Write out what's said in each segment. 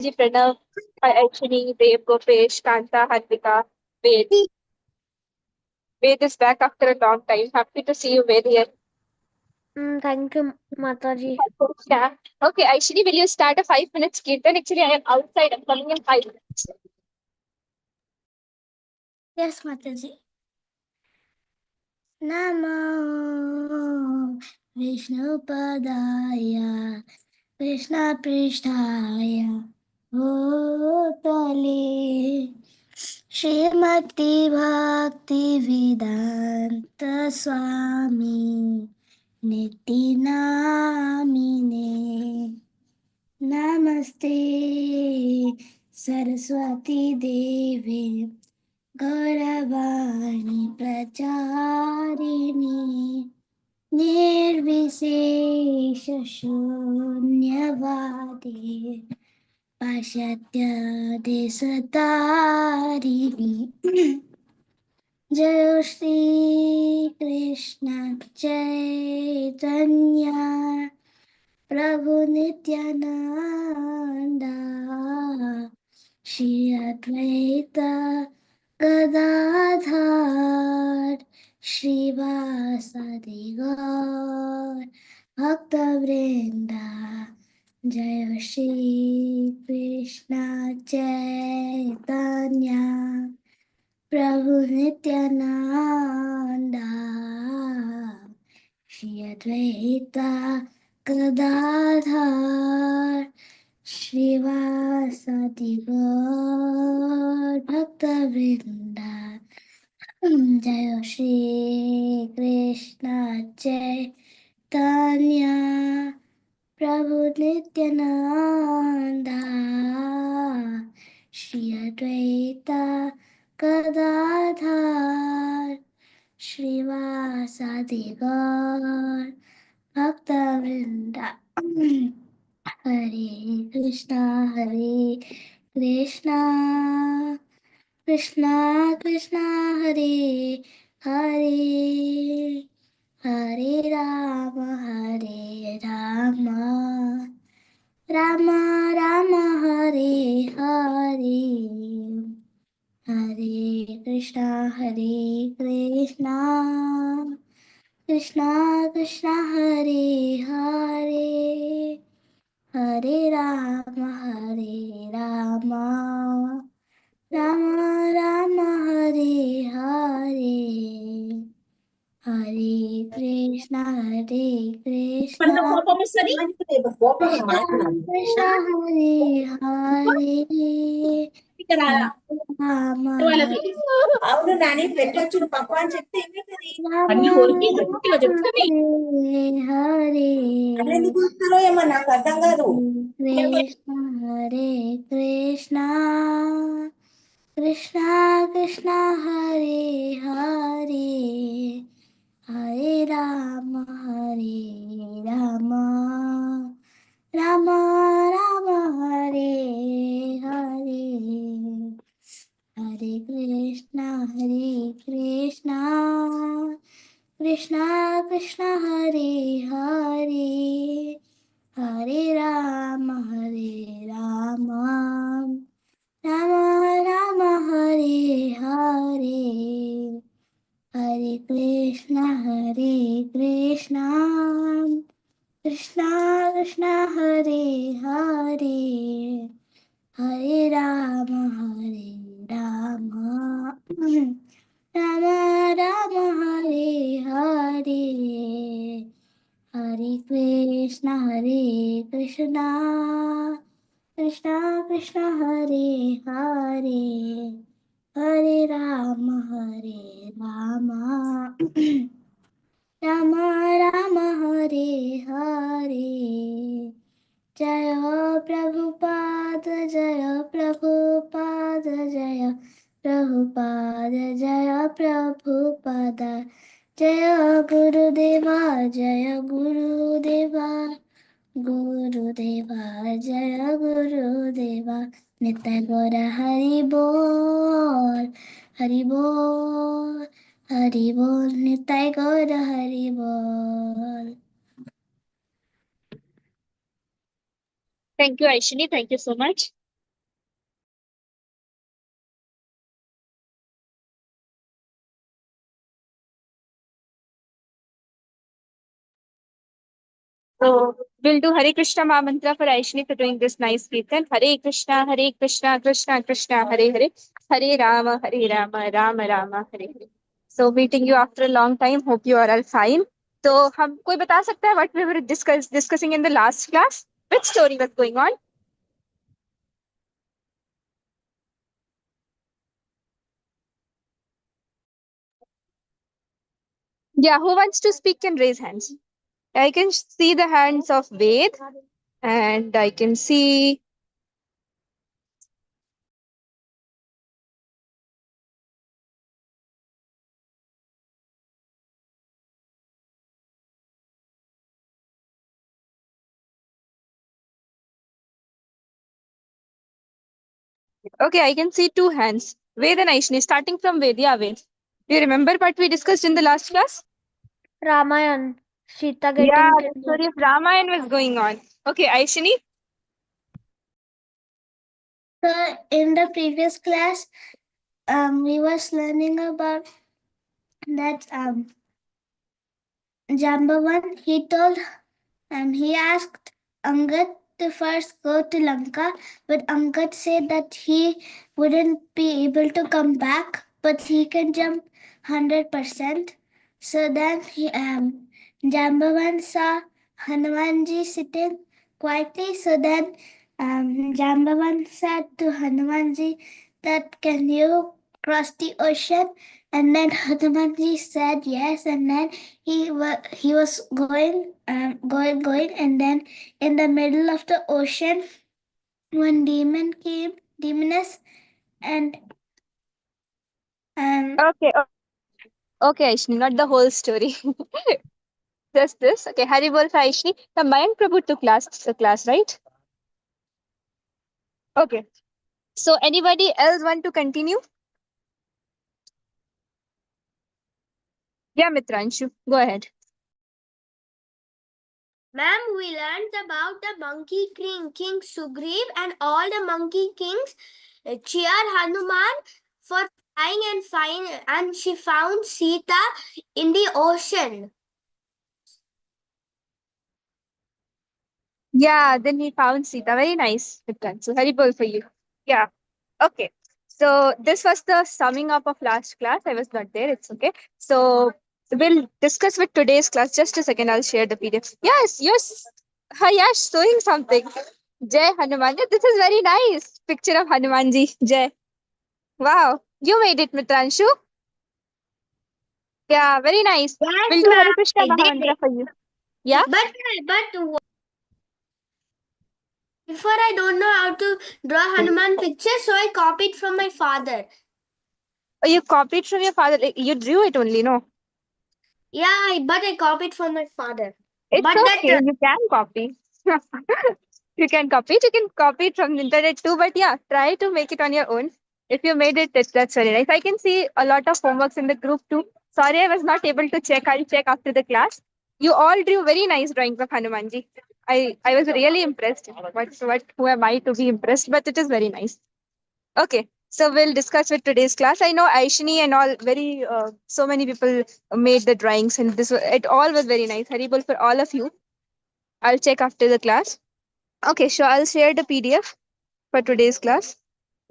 Ji Pranav, hi Aishini, Dev, Gopesh, Kanta, Harvika, Ved. Ved is back after a long time. Happy to see you, Ved, here. Thank you, Mataji. Yeah. Okay, Aishini, will you start a 5 minutes kirtan? Actually, I am outside. I'm coming in 5 minutes. Yes, Mataji. Namo Vishnupadaya Krishna Prishtaya Bhutale Srimati Bhakti Vedanta Swami Niti Namine Namaste Saraswati Devi Gauravani Pracharini Nirvisesha Shunyavadi Pashatya Desatarini Jai Shri Krishna Chaitanya Prabhu Nityananda Shri Advaita Gadadhar Srivasadi Gaur Bhakta Jai Shri Krishna Chaitanya Prabhu Nityananda Shri Advaita Gadadhar Srivasadi Gaur Bhakta Vrinda Jai Shri Krishna Chaitanya Prabhu Nityananda Shri Advaita Gadadhar Srivasadi Gaur Bhakta Vrinda Hare Krishna Krishna Krishna Hare Hare Hare Rama Rama Rama Hare Hare Hare Krishna Krishna Krishna Hare Hare Hare Rama Rama Rama Hare Hare Hare Krishna Krishna Krishna Hare Hare Hare Rama అవును నాని పెట్టొచ్చు పప్పు అని చెప్తే ఏమైతుంది Rama Hare Hare అట్లా ఎందుకు చూస్తారో ఏమో నాకు అర్థం కాదు Krishna Hare Krishna Krishna Krishna Hare Hare Hare Rama Rama Rama Hare Hare Hare Krishna Krishna Krishna Hare Hare Hare Rama Rama Rama Hare Hare Hare Krishna Krishna Krishna Hare Hare Hare Rama Rama Rama Hare Hare Hare Krishna Krishna Krishna Hare Hare Hare Rama Rama Rama Rama Hare Hare Jaya Prabhupada Jaya Prabhupada Jaya Prabhupada Jaya Prabhupada Jaya Gurudeva Jaya Gurudeva Gurudeva Jaya Gurudeva Nitai Gora Hari Bol Hari Bol Hari Bol Nitai Gora Hari Bol. Thank you, Aishini. Thank you so much. So we'll do Hare Krishna Ma Mantra for Aishni for doing this nice Kirtan. Hare Krishna, Krishna Krishna, Hare Hare, Hare Rama, Rama Rama, Hare Hare. So meeting you after a long time. Hope you are all fine. तो हम कोई बता सकता है what we were discussing in the last class? Which story was going on? Yeah, who wants to speak can raise hands. I can see the hands of Ved, and I can see. Okay, I can see two hands. Ved and Aishni, starting from Ved. Yeah, Ved. Do you remember what we discussed in the last class? Ramayan, Sita Yeah, getting the kidnapped. story of Ramayana was going on. Okay, Aishni. So in the previous class, we was learning about that Jambavan. He asked Angad to first go to Lanka, but Angad said that he wouldn't be able to come back, but he can jump 100%. So then Jambavan saw Hanumanji sitting quietly. So then Jambavan said to Hanumanji that can you cross the ocean? And then Hanumanji said yes, and then he was going, and then in the middle of the ocean, one demoness, and Okay, okay, Aishni, not the whole story. Just this. Okay, Hari Bol for Aishni. The Mayank Prabhu took class, right? Okay. So anybody else want to continue? Yeah, Mitranshu, go ahead. Ma'am, we learned about the monkey king Sugriv, and all the monkey kings cheer Hanuman for flying and she found Sita in the ocean. Yeah, then he found Sita. Very nice, Mitranshu. Hari Bol for you. Yeah. Okay. So this was the summing up of last class. I was not there. It's okay. So we'll discuss with today's class. Just a second. I'll share the PDF. Yes. Hi, Yash, showing something. Jai Hanuman. Yeah, this is very nice. Picture of Hanumanji. Jai. Wow. You made it, Mitranshu. Yeah, very nice. Yes, We'll do ma'am, Hare Krishna I did Mahamantra it. for you. Yeah? But before I don't know how to draw Hanuman picture, so I copied from my father. Oh, you copied from your father. Like, you drew it only, no? Yeah, but I copied from my father. It's But that okay. You can copy. You can copy it. You can copy it from the internet too. But yeah, try to make it on your own. If you made it, that's very nice. I can see a lot of homeworks in the group too. Sorry, I was not able to check. I'll check after the class. You all drew very nice drawings of Hanumanji. I was really impressed. Who am I to be impressed? But it is very nice. Okay, so we'll discuss with today's class. I know Aishini and all very so many people made the drawings, and it all was very nice. Haribol for all of you. I'll check after the class. Okay, sure. I'll share the PDF for today's class.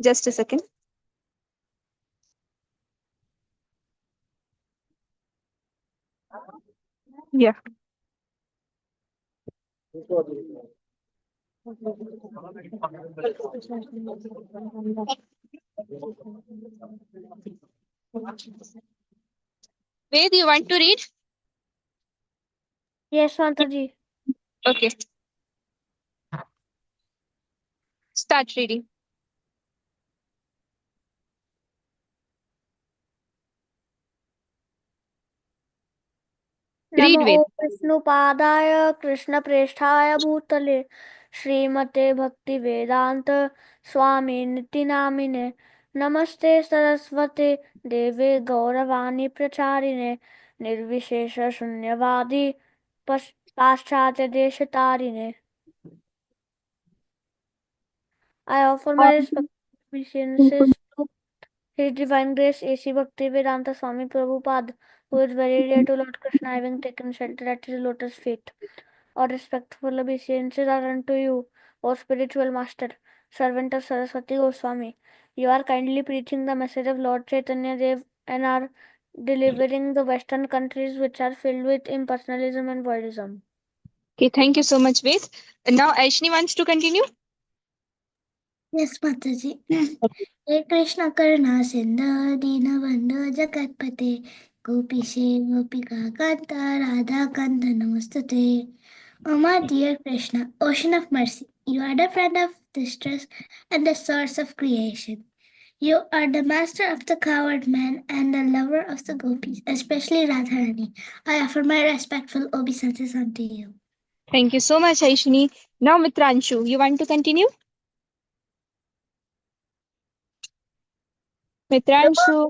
Just a second. Yeah. Ved, you want to read? yes, Mataji. Okay. Start reading. Read, NaMo Ved. विष्णुपादाय कृष्णप्रेष्ठाय भूतले श्रीमते भक्तिवेदांत स्वामिनिति नामिने नमस्ते सरस्वते देवे गौरवाणी प्रचारिणे निर्विशेष शून्यवादी पाश्चात्य देश तारिणे I offer my respects to His Divine Grace A.C. Bhaktivedanta Swami Prabhupada, who is very dear to Lord Krishna, having taken shelter at his lotus feet. or respectful obeisances are unto you, O spiritual master, servant of Saraswati Goswami. You are kindly preaching the message of Lord Chaitanya Dev and are delivering the Western countries which are filled with impersonalism and voidism. Okay, thank you so much, Ved. And now Aishni wants to continue. Yes, Mataji. Hey Krishna Karuna Sindhu Dina Bandhu Jagatpate Gopishe Gopika Kanta Radha Kanta Namastate. O my dear Krishna, ocean of mercy, you are the friend of distress and the source of creation. You are the master of the coward man and the lover of the gopis, especially Radharani. I offer my respectful obeisances unto you. Thank you so much, Aishni. Now Mitranshu, you want to continue? Mitranshu.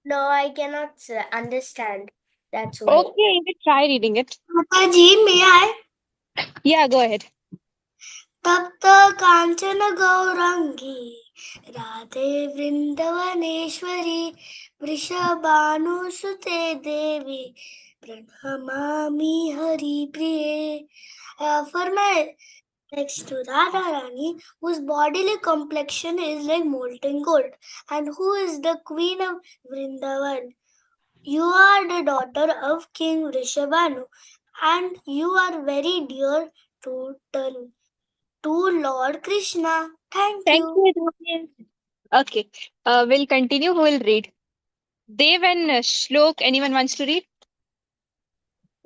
No, I cannot understand. That's why. Okay, you can try reading it. Mataji, may I? Yeah, go ahead. तप्त कांचन गौरंगी राधे वृंदवनेश्वरी वृषभानुसुते देवी प्रणमामि हरिप्रिये. For my next to Radha Rani, whose bodily complexion is like molten gold, and who is the queen of Vrindavan. You are the daughter of King Rishabhanu, and you are very dear to Lord Krishna. Thank Thank you. you, Mitranshu. Okay, we'll continue. Who will read? Dev and Shlok, anyone wants to read?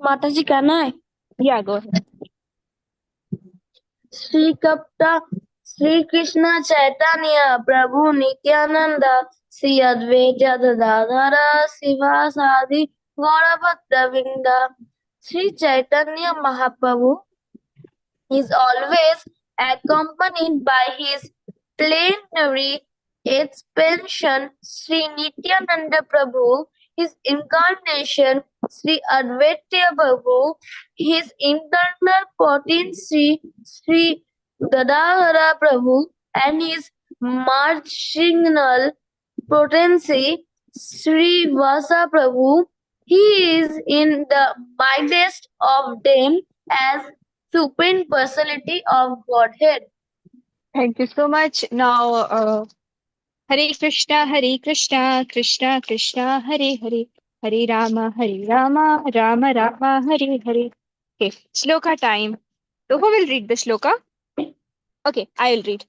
Mataji, can I? Yeah, go ahead. Sri Kapta, Sri Krishna Chaitanya, Prabhu Nityananda, Sri Advaita Dadadara, Sivasadi, Gaurabhakta Vinda. Sri Chaitanya Mahaprabhu is always accompanied by his plenary expansion Sri Nityananda Prabhu, his incarnation Sri Advaita Prabhu, his internal potency Sri Gadadhara Prabhu, and his marginal potency Sri Vasa Prabhu. He is in the midst of them as Supreme Personality of Godhead. Thank you so much. Now, Hare Krishna, Krishna Krishna, Hare Hare, Hare Rama, Rama Rama, Hare Hare. Okay, Shloka time. So, who will read the Shloka? Okay, I will read.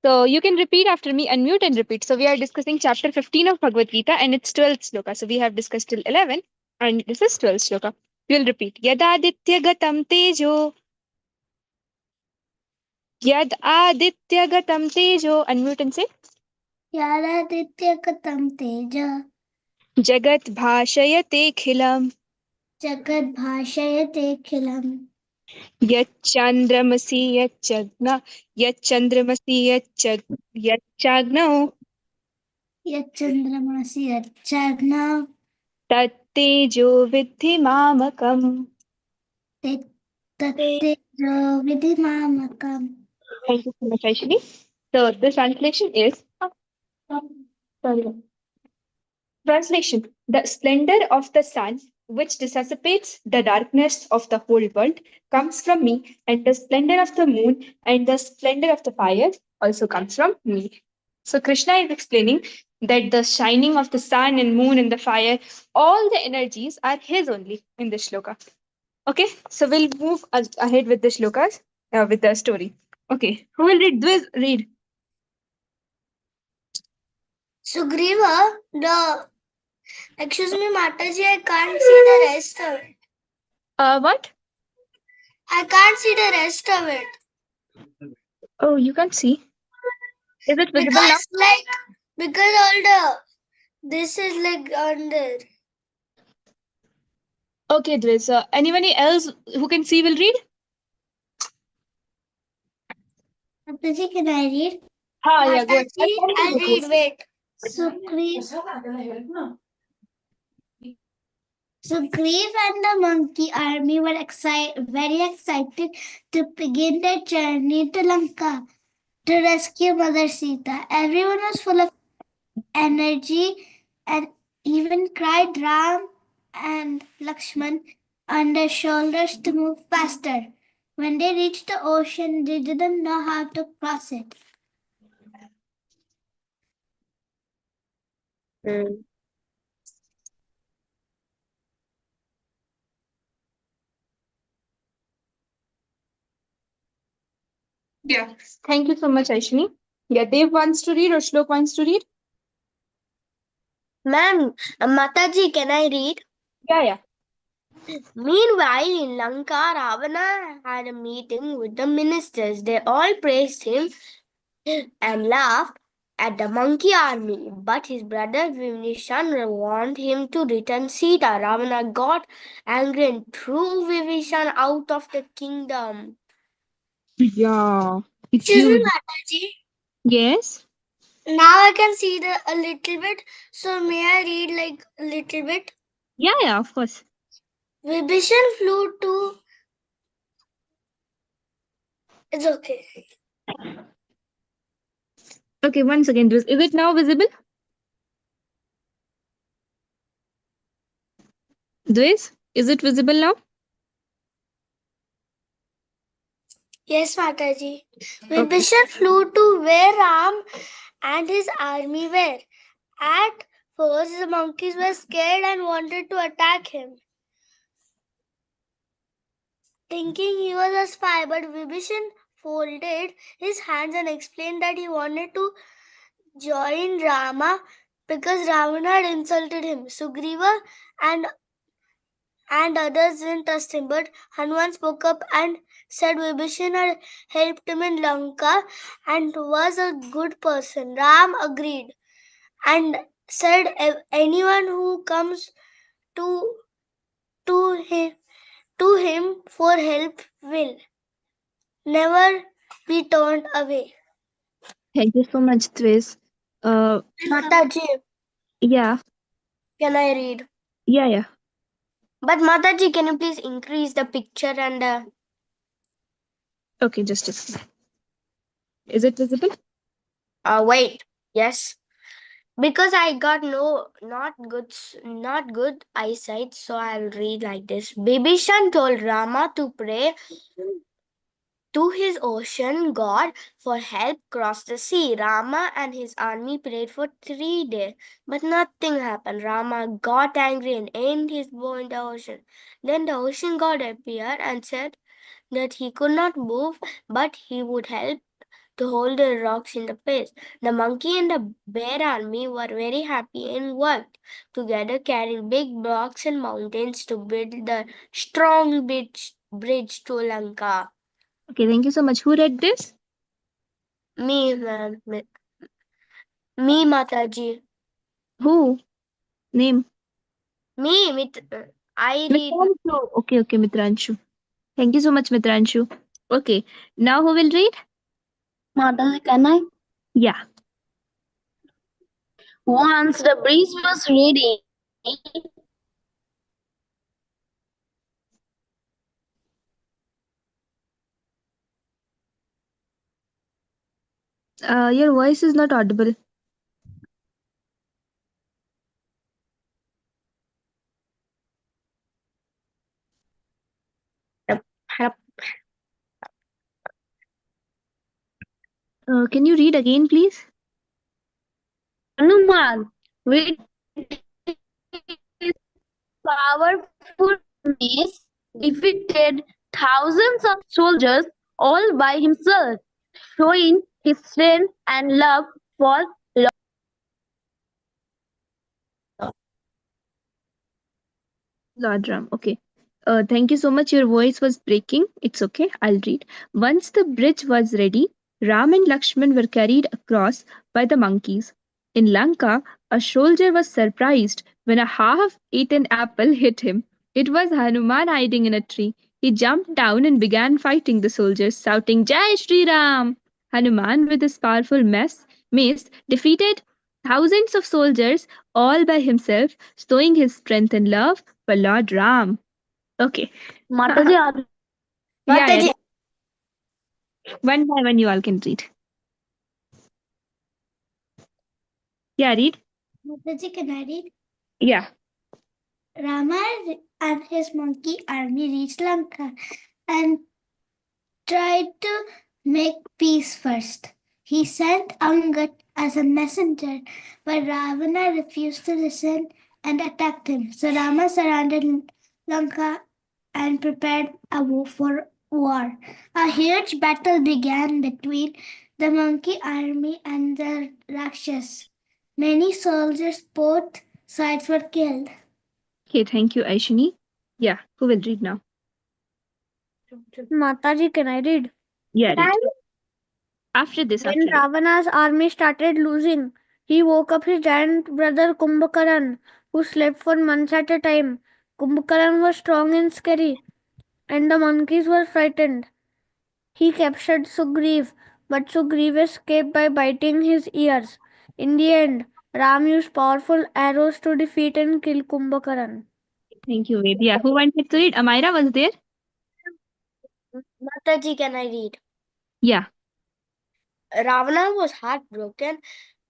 So, you can repeat after me, unmute and repeat. So, we are discussing chapter 15 of Bhagavad Gita and it's 12th Shloka. So, we have discussed till 11 and this is 12th Shloka. We will repeat. Yadaditya gatam tejo. Yad aditya gatam tejo. Unmute and say. Yaraditya Katam Teja Jagat bhashayate khilam. Jagat Bhashayate Khilam यच्चान्द्रमसि यच्चग्न यच्चन्द्रमसि यच्चाग्नौ Yachandramasi Yachagna तत्तेजो विद्धि मामकम्. Tattejo Vidimamakam. Thank you so much, Aishini. So the translation is sorry. Translation: the splendor of the sun, which dissipates the darkness of the whole world, comes from me, and the splendor of the moon and the splendor of the fire also comes from me. So Krishna is explaining that the shining of the sun and moon and the fire, all the energies are his only in this shloka. Okay, so we'll move ahead with the shlokas, with the story. Okay, who will read? This read. Sugriva, excuse me, Mataji, I can't see the rest of it. What? I can't see the rest of it. Oh, you can't see. Is it visible now? Because all this is like under. Okay, Dwiz. Anybody else who can see will read? Mataji, can I read? Yeah, go ahead. I'll read, wait. Sugriv and the monkey army were very excited to begin their journey to Lanka to rescue Mother Sita. Everyone was full of energy and even cried Ram and Lakshman on their shoulders to move faster. When they reached the ocean, they didn't know how to cross it. Yeah. Thank you so much, Aishni. Yeah, Dev wants to read or Shlok wants to read? Ma'am, Mataji, can I read? Yeah, yeah. Meanwhile, in Lanka, Ravana had a meeting with the ministers. They all praised him and laughed at the monkey army. But his brother Vibhishan warned him to return Sita. Ravana got angry and threw Vibhishan out of the kingdom. Yeah. He Excuse threw me, it. Mataji. Yes. Now I can see a little bit. So may I read like a little bit? Yeah, yeah, of course. Vibhishan flew to. It's okay. Okay, once again, is it now visible? Dwes, is it visible now? Yes, Mataji. Okay. Vibhishan flew to where Ram and his army were. At first, the monkeys were scared and wanted to attack him, thinking he was a spy. But Vibhishan folded his hands and explained that he wanted to join Rama because Ravana had insulted him. Sugriva and others didn't trust him, but Hanuman spoke up and said Vibhishan had helped him in Lanka and was a good person. Ram agreed and said anyone who comes to to him for help will never be turned away. Thank you so much, Dwes. Uh, Mataji, yeah, can I read? yeah, yeah. But Mataji, can you please increase the picture and Okay, just a second. Is it visible? wait? Yes. Because I got not good eyesight, so I'll read like this. Bibhishan told Rama to pray to his ocean god for help cross the sea. Rama and his army prayed for 3 days, but nothing happened. Rama got angry and aimed his bow in the ocean. Then the ocean god appeared and said that he could not move, but he would help to hold the rocks in the place. The monkey and the bear army were very happy and worked together, carrying big blocks and mountains to build the strong bridge to Lanka. Okay, thank you so much. Who read this? Me, ma'am. Me, Mataji. Who? Name? Me, I read. Mitranshu. Okay, okay, Mitranshu. Thank you so much, Mitranshu. Okay, now who will read? Mataji, can I? Yeah. Once the breeze was ready, Your voice is not audible. Can you read again, please? Hanuman, with his powerful armies, defeated thousands of soldiers all by himself, showing his strength and love for Lord Ram. Okay. Thank you so much. Your voice was breaking. It's okay. I'll read. Once the bridge was ready, Ram and Lakshman were carried across by the monkeys. In Lanka, a soldier was surprised when a half eaten apple hit him. It was Hanuman hiding in a tree. He jumped down and began fighting the soldiers, shouting, Jai Shri Ram! Hanuman, with his powerful mace, defeated thousands of soldiers all by himself, showing his strength and love for Lord Ram. Okay. Mataji. Yeah, yeah. Mataji. One by one, you all can read. Yeah, read. Mataji, can I read? Yeah. Rama and his monkey army reached Lanka and tried to make peace first. He sent Angad as a messenger, but Ravana refused to listen and attacked him. So Rama surrounded Lanka and prepared for war. A huge battle began between the monkey army and the Rakshas. Many soldiers, both sides were killed. Okay, thank you, Aishini. Yeah, who will read now? Mataji, can I read? Yeah, read. After this, When after this. Ravana's army started losing, he woke up his giant brother Kumbhakaran, who slept for months at a time. Kumbhakaran was strong and scary, and the monkeys were frightened. He captured Sugriv, but Sugriv escaped by biting his ears. In the end, Ram used powerful arrows to defeat and kill Kumbhakaran. Thank you, Ved. Yeah, who wanted to read? Amira was there? Mataji, can I read? Yeah. Ravana was heartbroken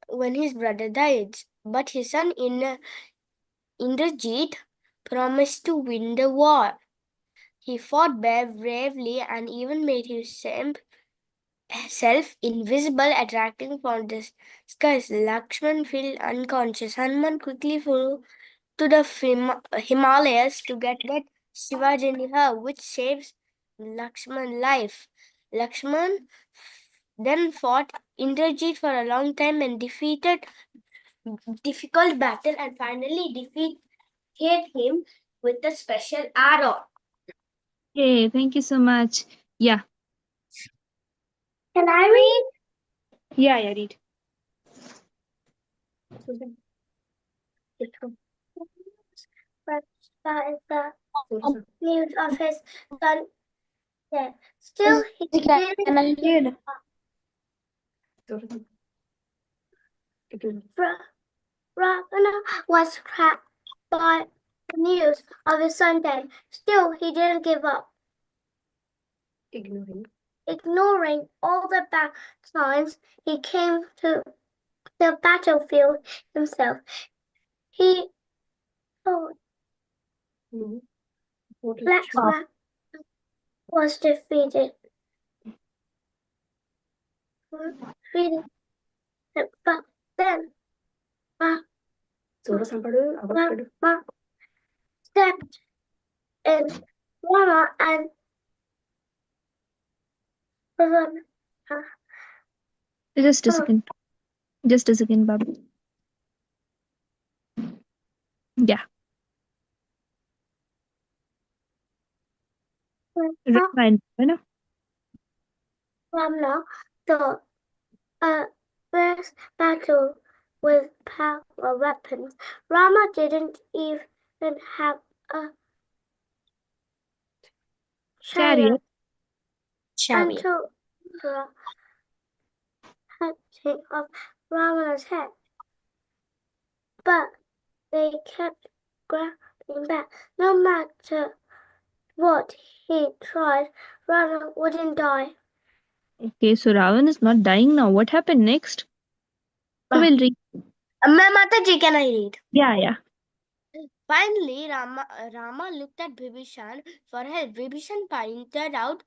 when his brother died, but his son Indrajit promised to win the war. He fought bravely and even made himself invisible, attracting from the skies. Lakshman fell unconscious. Hanuman quickly flew to the Himalayas to get that Shivajaniha, which saves Lakshman's life. Lakshman then fought Indrajit for a long time and defeated difficult battle and finally defeated him with a special arrow. Okay, thank you so much. Yeah. Can I read? Yeah, read. That is the news of his son. Yeah. Still, he didn't. Can I read? Ravana was trapped by the news of his son death. Still, he didn't give up. Ignoring all the bad signs, he came to the battlefield himself. He told Lakshman was defeated. But then Rama stepped in. Rama and Ravana. Just a second. Just a second, Babu. Yeah. Rama, Rama the first battle with power weapons. Rama didn't even have a chariot until the cutting of Rama's head. But they kept grabbing back. No matter what he tried, Rama wouldn't die. Okay, so Ravan is not dying now. What happened next? Who will read? Mataji, can I read? Yeah. Finally, Rama looked at Bibhishan for help. Bibhishan pointed out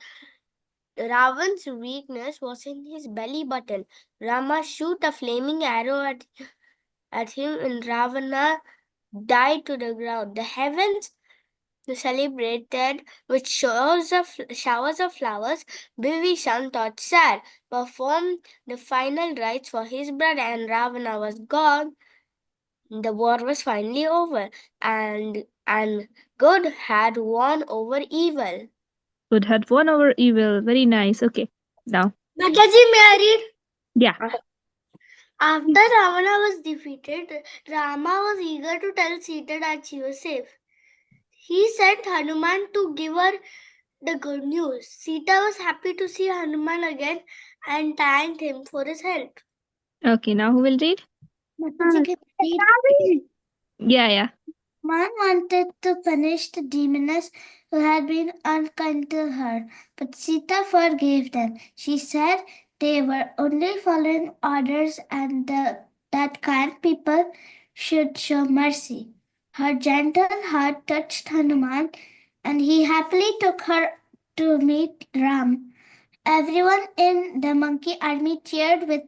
Ravan's weakness was in his belly button. Rama shoot a flaming arrow at him and Ravana died to the ground. The heavens celebrated with showers of flowers. Bibhishan, thought sad, performed the final rites for his brother, and Ravana was gone. The war was finally over, and good had won over evil. Good had won over evil. Very nice. Okay. Now. Mataji, may I read? Yeah. After Ravana was defeated, Rama was eager to tell Sita that she was safe. He sent Hanuman to give her the good news. Sita was happy to see Hanuman again and thanked him for his help. Okay, now who will read? Yeah. Man wanted to punish the demoness who had been unkind to her, but Sita forgave them. She said they were only following orders and that kind people should show mercy. Her gentle heart touched Hanuman, and he happily took her to meet Ram. Everyone in the monkey army cheered with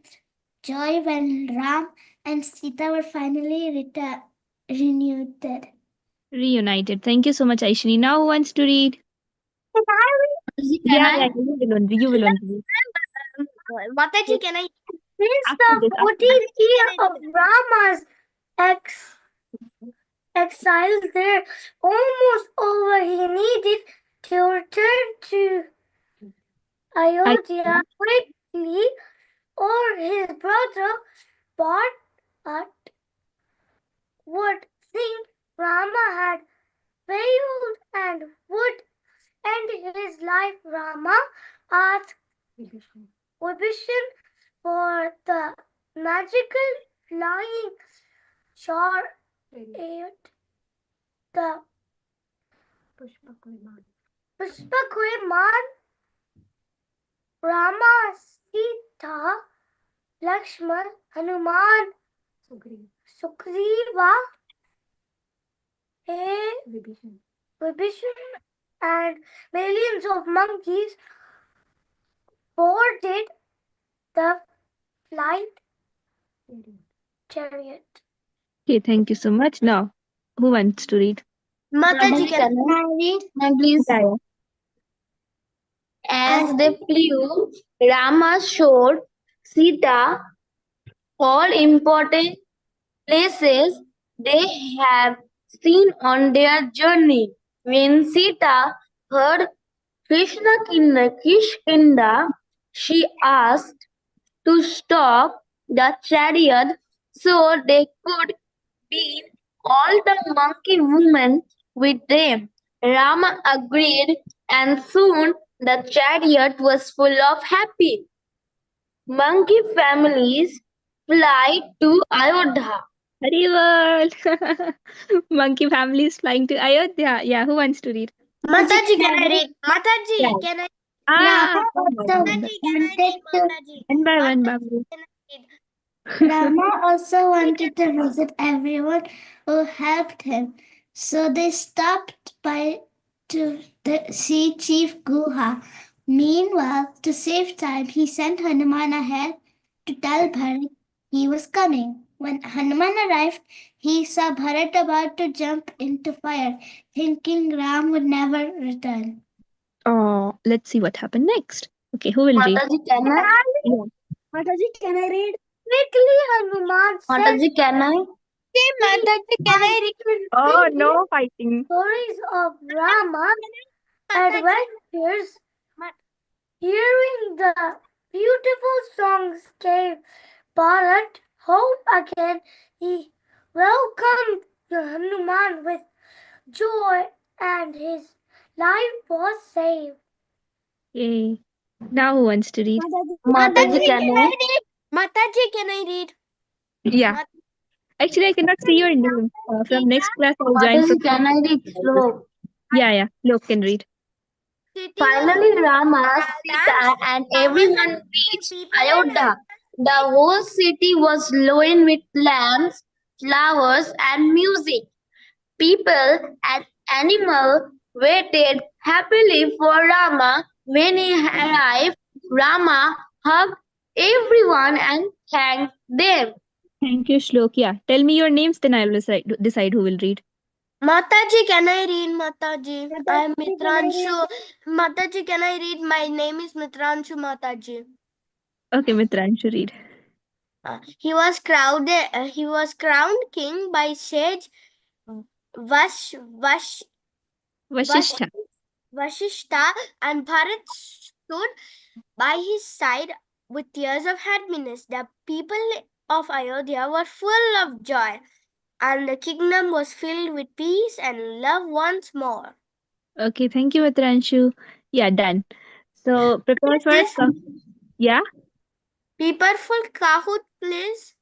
joy when Ram and Sita were finally reunited. Reunited. Thank you so much, Aishini. Now who wants to read? Mataji, Yeah, can yeah, I? you will only read. Mataji, can I? Since After the this, after this. 14th year of Rama's exile there almost over, he needed to return to I, Ayodhya quickly, or his brother Bharat would think Rama had failed and would end his life. Rama asked Vibhishan for the magical flying chariot, the Pushpak Viman. Rama, Sita, Lakshman, Hanuman, Sugriva, Vibhishan, and millions of monkeys boarded the flight chariot. okay, thank you so much. Now, who wants to read? Mataji, Mataji, can I? read? Can I please? Yeah, yeah. As they flew, Rama showed Sita all important places they have seen on their journey. When Sita heard Kishkinda, she asked to stop the chariot so they could be all the monkey women with them. Rama agreed, and soon the chariot was full of happy monkey families fly to Ayodhya. Haribol! Monkey family is flying to Ayodhya. Yeah, who wants to read? Mataji, can I read? Yeah. Mataji, can I? Ah, Rama one by also one. wanted to. One by one, Mataji, Babu. can I read? Rama also wanted to visit everyone who helped him, so they stopped by to see Chief Guha. Meanwhile, to save time, he sent Hanuman ahead to tell Bharat he was coming. When Hanuman arrived, he saw Bharat about to jump into fire, thinking Ram would never return. Oh, let's see what happened next. Okay, who will read? Mataji, can I? Yeah. Mataji, can I read? Quickly, Hanuman said, Mataji, can I? Mataji, can I read? Oh, no fighting. Stories of Rama adventures. Hearing the beautiful songs gave Bharat hope again. He welcomed Hanuman with joy, and his life was saved. Yay. Now who wants to read? Mataji, can I? Mataji, can I read? Yeah. Actually, I cannot see your name. From next class, I'll join from. Mataji, can I read slow? Yeah, yeah. Look can read. Finally, Rama, Sita, and everyone reached Ayodhya. The whole city was glowing with lamps, flowers, and music. People and animals waited happily for Rama. When he arrived, Rama hugged everyone and thanked them. Thank you, Shlok. Yeah. Tell me your names, then I will decide who will read. Mataji, can I read? Mataji, I am Mitranshu. Mataji, can I read? My name is Mitranshu Mataji. Okay, Mitranshu, read. He was crowned king by sage Vash Vashishtha. Vashishta, and Bharat stood by his side with tears of happiness. The people of Ayodhya were full of joy, and the kingdom was filled with peace and love once more. Okay, thank you, Mitranshu. Yeah, done. So prepare Is for this some. Yeah. paperful Kahoot, please?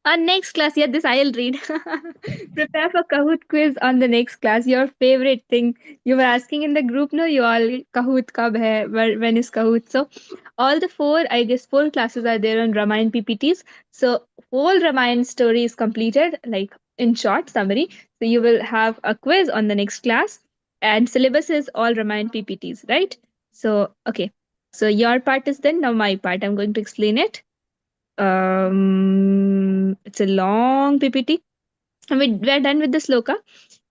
Next class, yeah, this I'll read. Prepare for Kahoot quiz on the next class. Your favorite thing. You were asking in the group, no, you all Kahoot kab hai? When is Kahoot? So, all the four, I guess, four classes are there on Ramayana PPTs. So, whole Ramayana story is completed, like in short summary. So, you will have a quiz on the next class, and syllabus is all Ramayana PPTs, right? So, okay. So, your part is then, now my part. I'm going to explain it. It's a long PPT. And we're done with the sloka.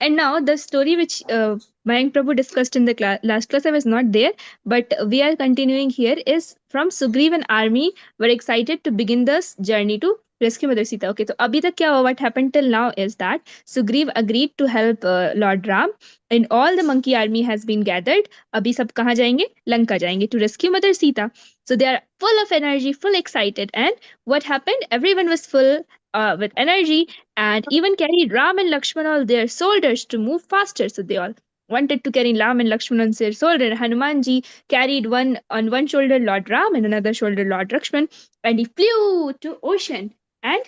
And now the story which Mayank Prabhu discussed in the last class, I was not there, but we are continuing here, is from Sugriv and army were excited to begin this journey to rescue Mother Sita. Okay, so abhi tak kya hua, what happened till now is that Sugriv agreed to help Lord Ram, and all the monkey army has been gathered. Abhi sab kahan jayenge? Lanka jayenge to rescue Mother Sita. So they are full of energy, full excited. And what happened? Everyone was full with energy, and even carried Ram and Lakshman on their shoulders to move faster. So they all wanted to carry Ram and Lakshman on their shoulder. Hanumanji carried one on one shoulder Lord Ram and another shoulder Lord Lakshman, and he flew to ocean. And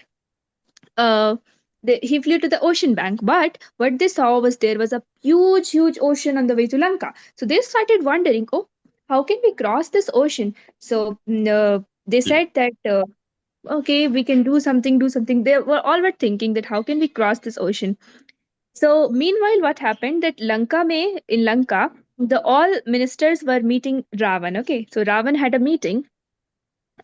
uh, he flew to the ocean bank. But what they saw was there was a huge, huge ocean on the way to Lanka. So they started wondering, oh, how can we cross this ocean? So they said that. Okay, we can do something. They were all were thinking that how can we cross this ocean. So meanwhile, what happened that in Lanka, the all ministers were meeting Ravan. Okay, so Ravan had a meeting,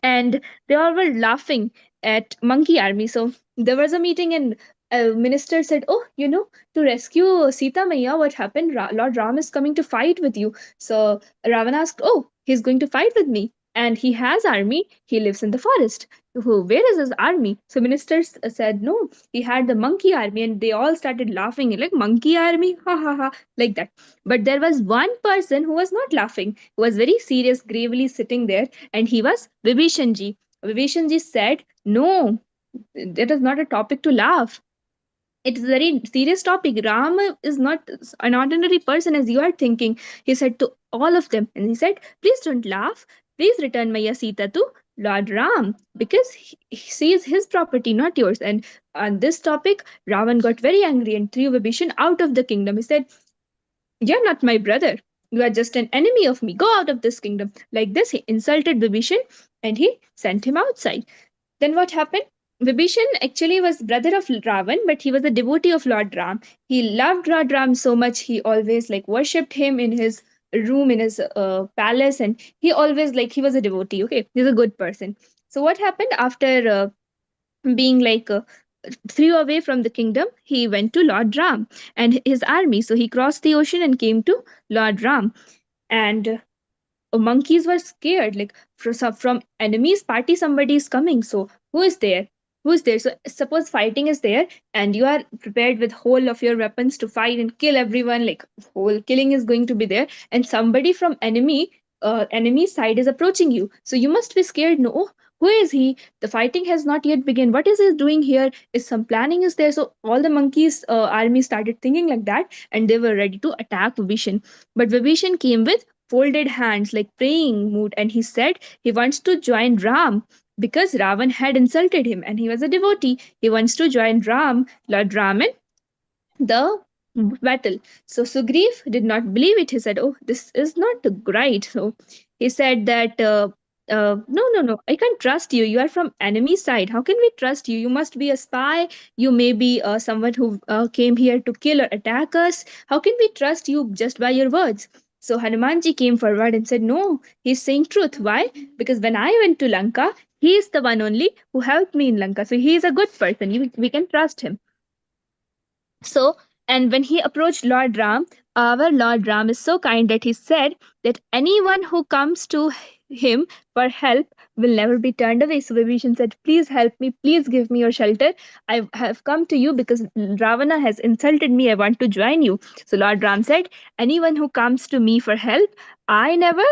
and they all were laughing at monkey army. So there was a meeting, and a minister said, oh, to rescue Sita Maya, what happened? Lord Ram is coming to fight with you. So Ravan asked, oh, he's going to fight with me, and he has army, he lives in the forest. Where is his army? So ministers said, no, he had the monkey army, and they all started laughing like, monkey army, ha ha ha, like that. But there was one person who was not laughing, who was very serious, gravely sitting there, and he was Vibhishanji. Vibhishanji said, no, that is not a topic to laugh. It's a very serious topic. Ram is not an ordinary person as you are thinking. He said to all of them, and he said, please don't laugh. Please return Maya Sita to Lord Ram, because she is his property, not yours. And on this topic, Ravan got very angry and threw Vibhishan out of the kingdom. He said, you're not my brother. You are just an enemy of me. Go out of this kingdom. Like this, he insulted Vibhishan and he sent him outside. Then what happened? Vibhishan actually was brother of Ravan, but he was a devotee of Lord Ram. He loved Lord Ram so much, he always like worshipped him in his room, in his palace, and he always like he was a devotee. Okay, he's a good person. So what happened after being like threw away from the kingdom, he went to Lord Ram and his army. So he crossed the ocean and came to Lord Ram. And monkeys were scared, like from enemies party somebody is coming. So who is there? So suppose fighting is there, and you are prepared with whole of your weapons to fight and kill everyone, like whole killing is going to be there, and somebody from enemy side is approaching you, so you must be scared. No, oh, who is he? The fighting has not yet begun. What is he doing here? Is some planning is there? So all the monkeys army started thinking like that, and they were ready to attack Vibhishan. But Vibhishan came with folded hands, like praying mood, and he said he wants to join Ram because Ravan had insulted him and he was a devotee. He wants to join Lord Ram, in the battle. So Sugriv did not believe it. He said, oh, this is not right. So he said that, no, no, no, I can't trust you. You are from enemy side. How can we trust you? You must be a spy. You may be someone who came here to kill or attack us. How can we trust you just by your words? So Hanumanji came forward and said, no, he's saying truth. Why? Because when I went to Lanka, he is the one only who helped me in Lanka. So he is a good person. We can trust him. So, and when he approached Lord Ram, our Lord Ram is so kind that he said that anyone who comes to him for help will never be turned away. So Vibhishan said, please help me, please give me your shelter. I have come to you because Ravana has insulted me. I want to join you. So Lord Ram said, anyone who comes to me for help, I never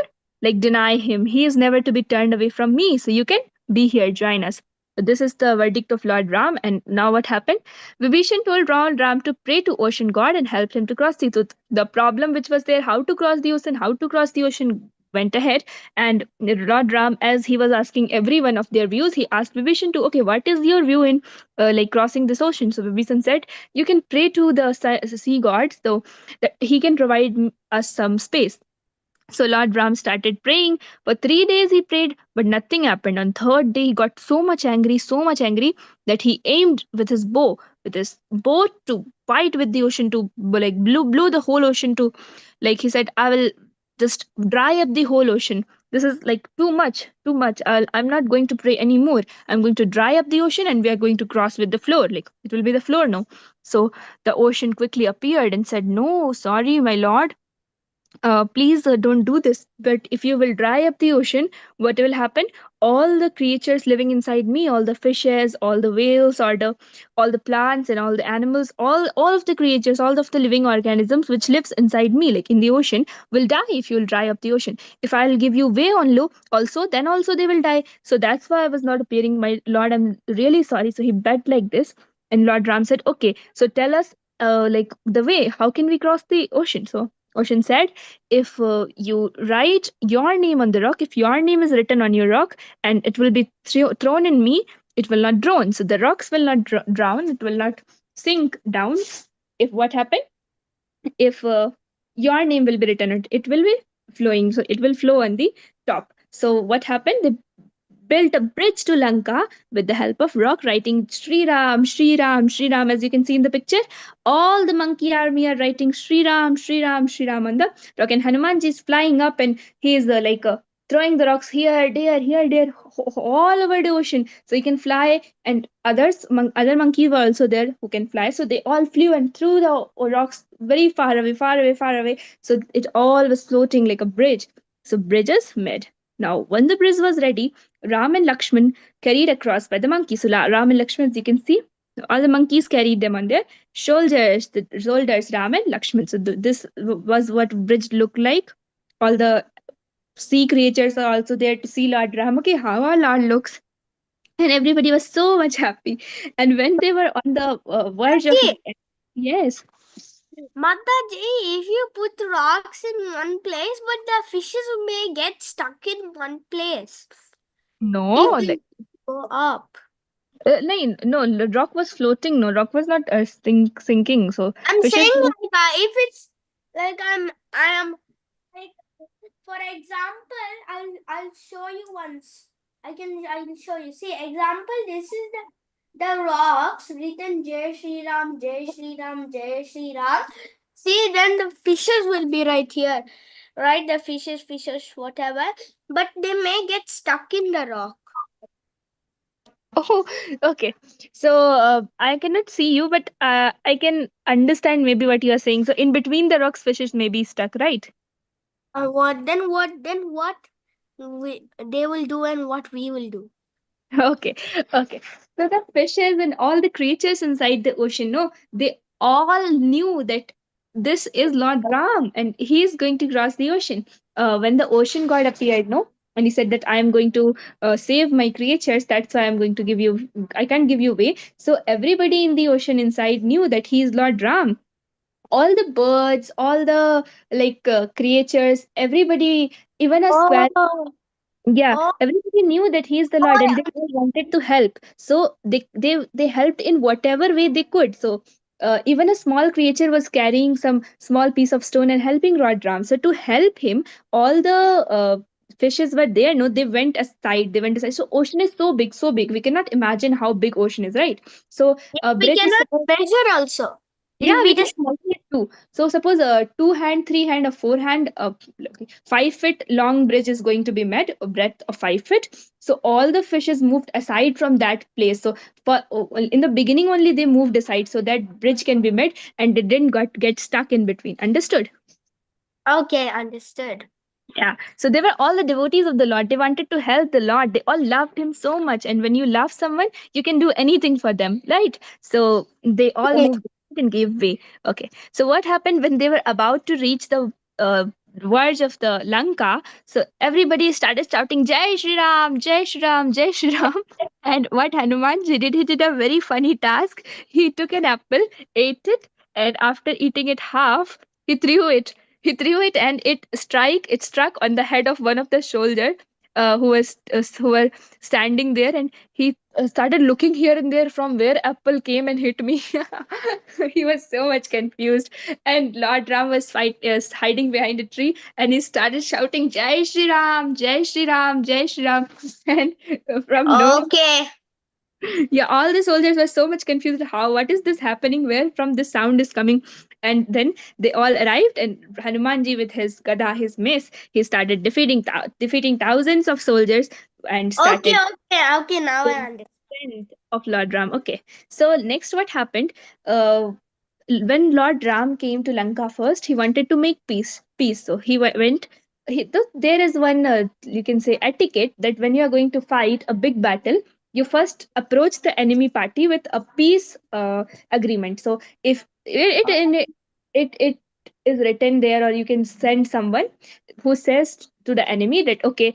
like deny him. He is never to be turned away from me. So you can be here, join us. So this is the verdict of Lord Ram. And now what happened? Vibhishan told Ram to pray to ocean god and help him to cross the problem which was there, how to cross the ocean, how to cross the ocean went ahead, and Lord Ram, as he was asking everyone of their views, he asked Vibhishan to, okay, what is your view in like crossing this ocean? So Vibhishan said, you can pray to the sea god, so that he can provide us some space. So Lord Ram started praying. For 3 days he prayed, but nothing happened. On third day he got so much angry that he aimed with his bow to fight with the ocean, to like blew the whole ocean to, like he said, I will just dry up the whole ocean. This is like too much, too much. I'm not going to pray anymore. I'm going to dry up the ocean and we are going to cross with the floor. Like it will be the floor now. So the ocean quickly appeared and said, no, sorry, my lord, please don't do this. But if you will dry up the ocean, what will happen? All the creatures living inside me, all the fishes, all the whales, or the all the plants and all the animals, all of the creatures, all of the living organisms which lives inside me, like in the ocean, will die if you will dry up the ocean. If I'll give you way on low, also then also they will die. So that's why I was not appearing, my lord. I'm really sorry. So he begged like this, and Lord Ram said, okay, so tell us like the way. How can we cross the ocean? So Ocean said, if you write your name on the rock, if your name is written on your rock and it will be thrown in me, it will not drown. So the rocks will not drown, it will not sink down. If what happened? If your name will be written, it will be flowing. So it will flow on the top. So what happened? They built a bridge to Lanka with the help of rock, writing Sri Ram, Sri Ram, Sri Ram. As you can see in the picture, all the monkey army are writing Sri Ram, Sri Ram, Sri Ram on the rock. And Hanumanji is flying up and he is throwing the rocks here, there, all over the ocean. So he can fly, and other monkeys were also there who can fly. So they all flew and threw the rocks very far away, far away, far away. So it all was floating like a bridge. So bridges made. Now, when the bridge was ready, Ram and Lakshman carried across by the monkeys. So Ram and Lakshman, as you can see, all the monkeys carried them on their shoulders. The shoulders, Ram and Lakshman. So this was what bridge looked like. All the sea creatures are also there to see Lord Ram. Okay, how our Lord looks. And everybody was so much happy. And when they were on the verge of the Mataji, end, yes, Mataji, if you put rocks in one place, but the fishes may get stuck in one place. no, If they go up. no, the rock was floating. No, rock was not sinking. So I'm fishes. saying like if it's like I am like for example, I'll show you once. I'll show you. See, example, this is the rocks written Jai Shri Ram, Jai Shri Ram, Jai Shri Ram. See, then the fishes will be right here. Right, the fishes, whatever. But they may get stuck in the rock. Oh, okay. So I cannot see you, but I can understand maybe what you are saying. So in between the rocks, fishes may be stuck, right? What they will do and what we will do. Okay, okay. So the fishes and all the creatures inside the ocean, no, they all knew that this is Lord Ram and he is going to cross the ocean. When the ocean god appeared, no, and he said that I am going to save my creatures. That's why I'm going to give you. I can't give you way. So everybody in the ocean inside knew that he is Lord Ram. All the birds, all the creatures, everybody, even a squirrel. Oh, Yeah, oh, everybody knew that he is the Lord, and they all wanted to help. So they helped in whatever way they could. So even a small creature was carrying some small piece of stone and helping Lord Ram. So to help him, all the fishes were there. No, they went aside. They went aside. So ocean is so big, so big. We cannot imagine how big ocean is, right? So a we bridge is cannot supposed. measure also. It'll Yeah, we be can just measure it too. So suppose a 2 hand, 3 hand, or 4 hand, 5 feet long bridge is going to be made, a breadth of 5 feet. So all the fishes moved aside from that place. So in the beginning only they moved aside so that bridge can be made and they didn't get stuck in between. Understood? okay, understood. Yeah. So they were all the devotees of the Lord. They wanted to help the Lord. They all loved him so much. And when you love someone, you can do anything for them, right? So they all Okay. moved and gave way. Okay. So what happened when they were about to reach the verge of the Lanka? So everybody started shouting, Jai Shri Ram, Jai Shri Ram, Jai Shri Ram. And what Hanumanji did, he did a very funny task. He took an apple, ate it, and after eating it half, he threw it. He threw it and it struck on the head of one of the soldier who were standing there, and he started looking here and there from where apple came and hit me. He was so much confused, and Lord Ram was hiding behind a tree, and he started shouting, Jai Shri Ram, Jai Shri Ram, Jai Shri Ram. And from no, Okay. yeah, all the soldiers were so much confused, how, what is this happening, where from this sound is coming. And then they all arrived, and Hanumanji with his gada, his mace, he started defeating thousands of soldiers, and Okay, started okay. Now I the understand. strength of Lord Ram. Okay, so next what happened, uh, when Lord Ram came to Lanka first, he wanted to make peace. So he went. There is one, you can say, etiquette, that when you are going to fight a big battle, you first approach the enemy party with a peace agreement. So if it is written there, or you can send someone who says to the enemy that, okay,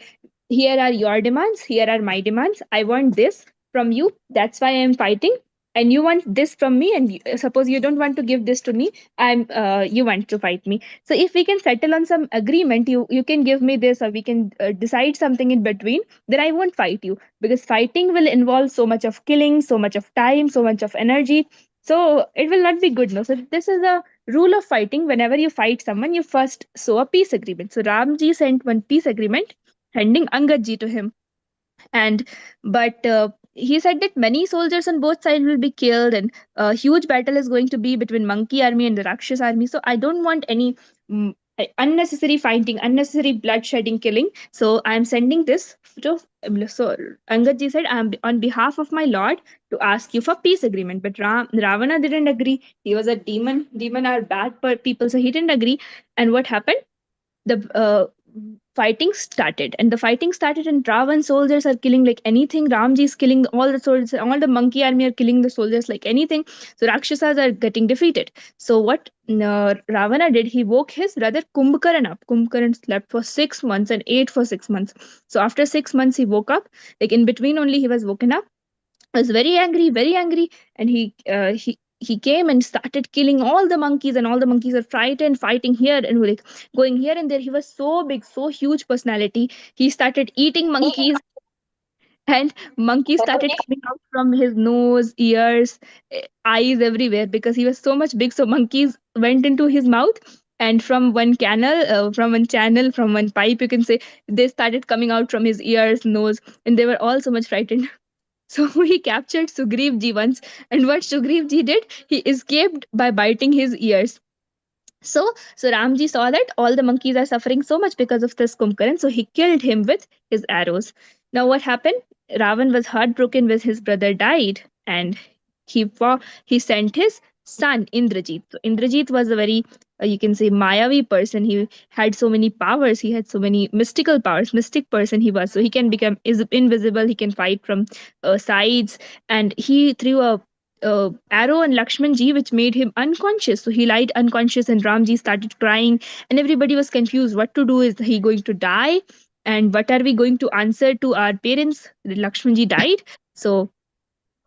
here are your demands, here are my demands. I want this from you. That's why I am fighting, and you want this from me, and suppose you don't want to give this to me, you want to fight me. So if we can settle on some agreement, you can give me this, or we can decide something in between, then I won't fight you, because fighting will involve so much of killing, so much of time, so much of energy. So it will not be good, no. So this is a rule of fighting. Whenever you fight someone, you first sow a peace agreement. So Ramji sent one peace agreement, handing Angad ji to him. And but he said that many soldiers on both sides will be killed, and a huge battle is going to be between monkey army and the Rakshas army. So I don't want any unnecessary fighting, unnecessary bloodshedding, killing. So I am sending this to. So Angad ji said, I am on behalf of my lord to ask you for peace agreement. But Ravana didn't agree. He was a demon. Demon are bad people, so he didn't agree. And what happened? The fighting started, and the fighting started, and Ravan soldiers are killing like anything. Ramji is killing all the soldiers, all the monkey army are killing the soldiers like anything. So Rakshasas are getting defeated. So what Ravana did, he woke his brother Kumbhakaran up. Kumbhakaran slept for 6 months and ate for 6 months. So after 6 months he woke up, like in between only he was woken up, was very angry, and he came and started killing all the monkeys, and all the monkeys are frightened, fighting here and like going here and there. He was so big, so huge personality. He started eating monkeys, and monkeys started coming out from his nose, ears, eyes, everywhere, because he was so much big. So monkeys went into his mouth, and from one channel, from one pipe, you can say, they started coming out from his ears, nose, and they were all so much frightened. So he captured Sugriv ji once, and what Sugriv ji did, he escaped by biting his ears. So Ramji saw that all the monkeys are suffering so much because of this Kumbhakaran, so he killed him with his arrows. Now what happened? Ravan was heartbroken when his brother died, and he sent his son Indrajit. So Indrajit was a very, you can say, Mayavi person. He had so many powers. He had so many mystical powers. Mystic person he was. So he can become invisible. He can fight from sides, and he threw a arrow on Lakshman ji, which made him unconscious. So he lied unconscious, and Ramji started crying, and everybody was confused. What to do? Is he going to die? And what are we going to answer to our parents? Lakshman ji died. So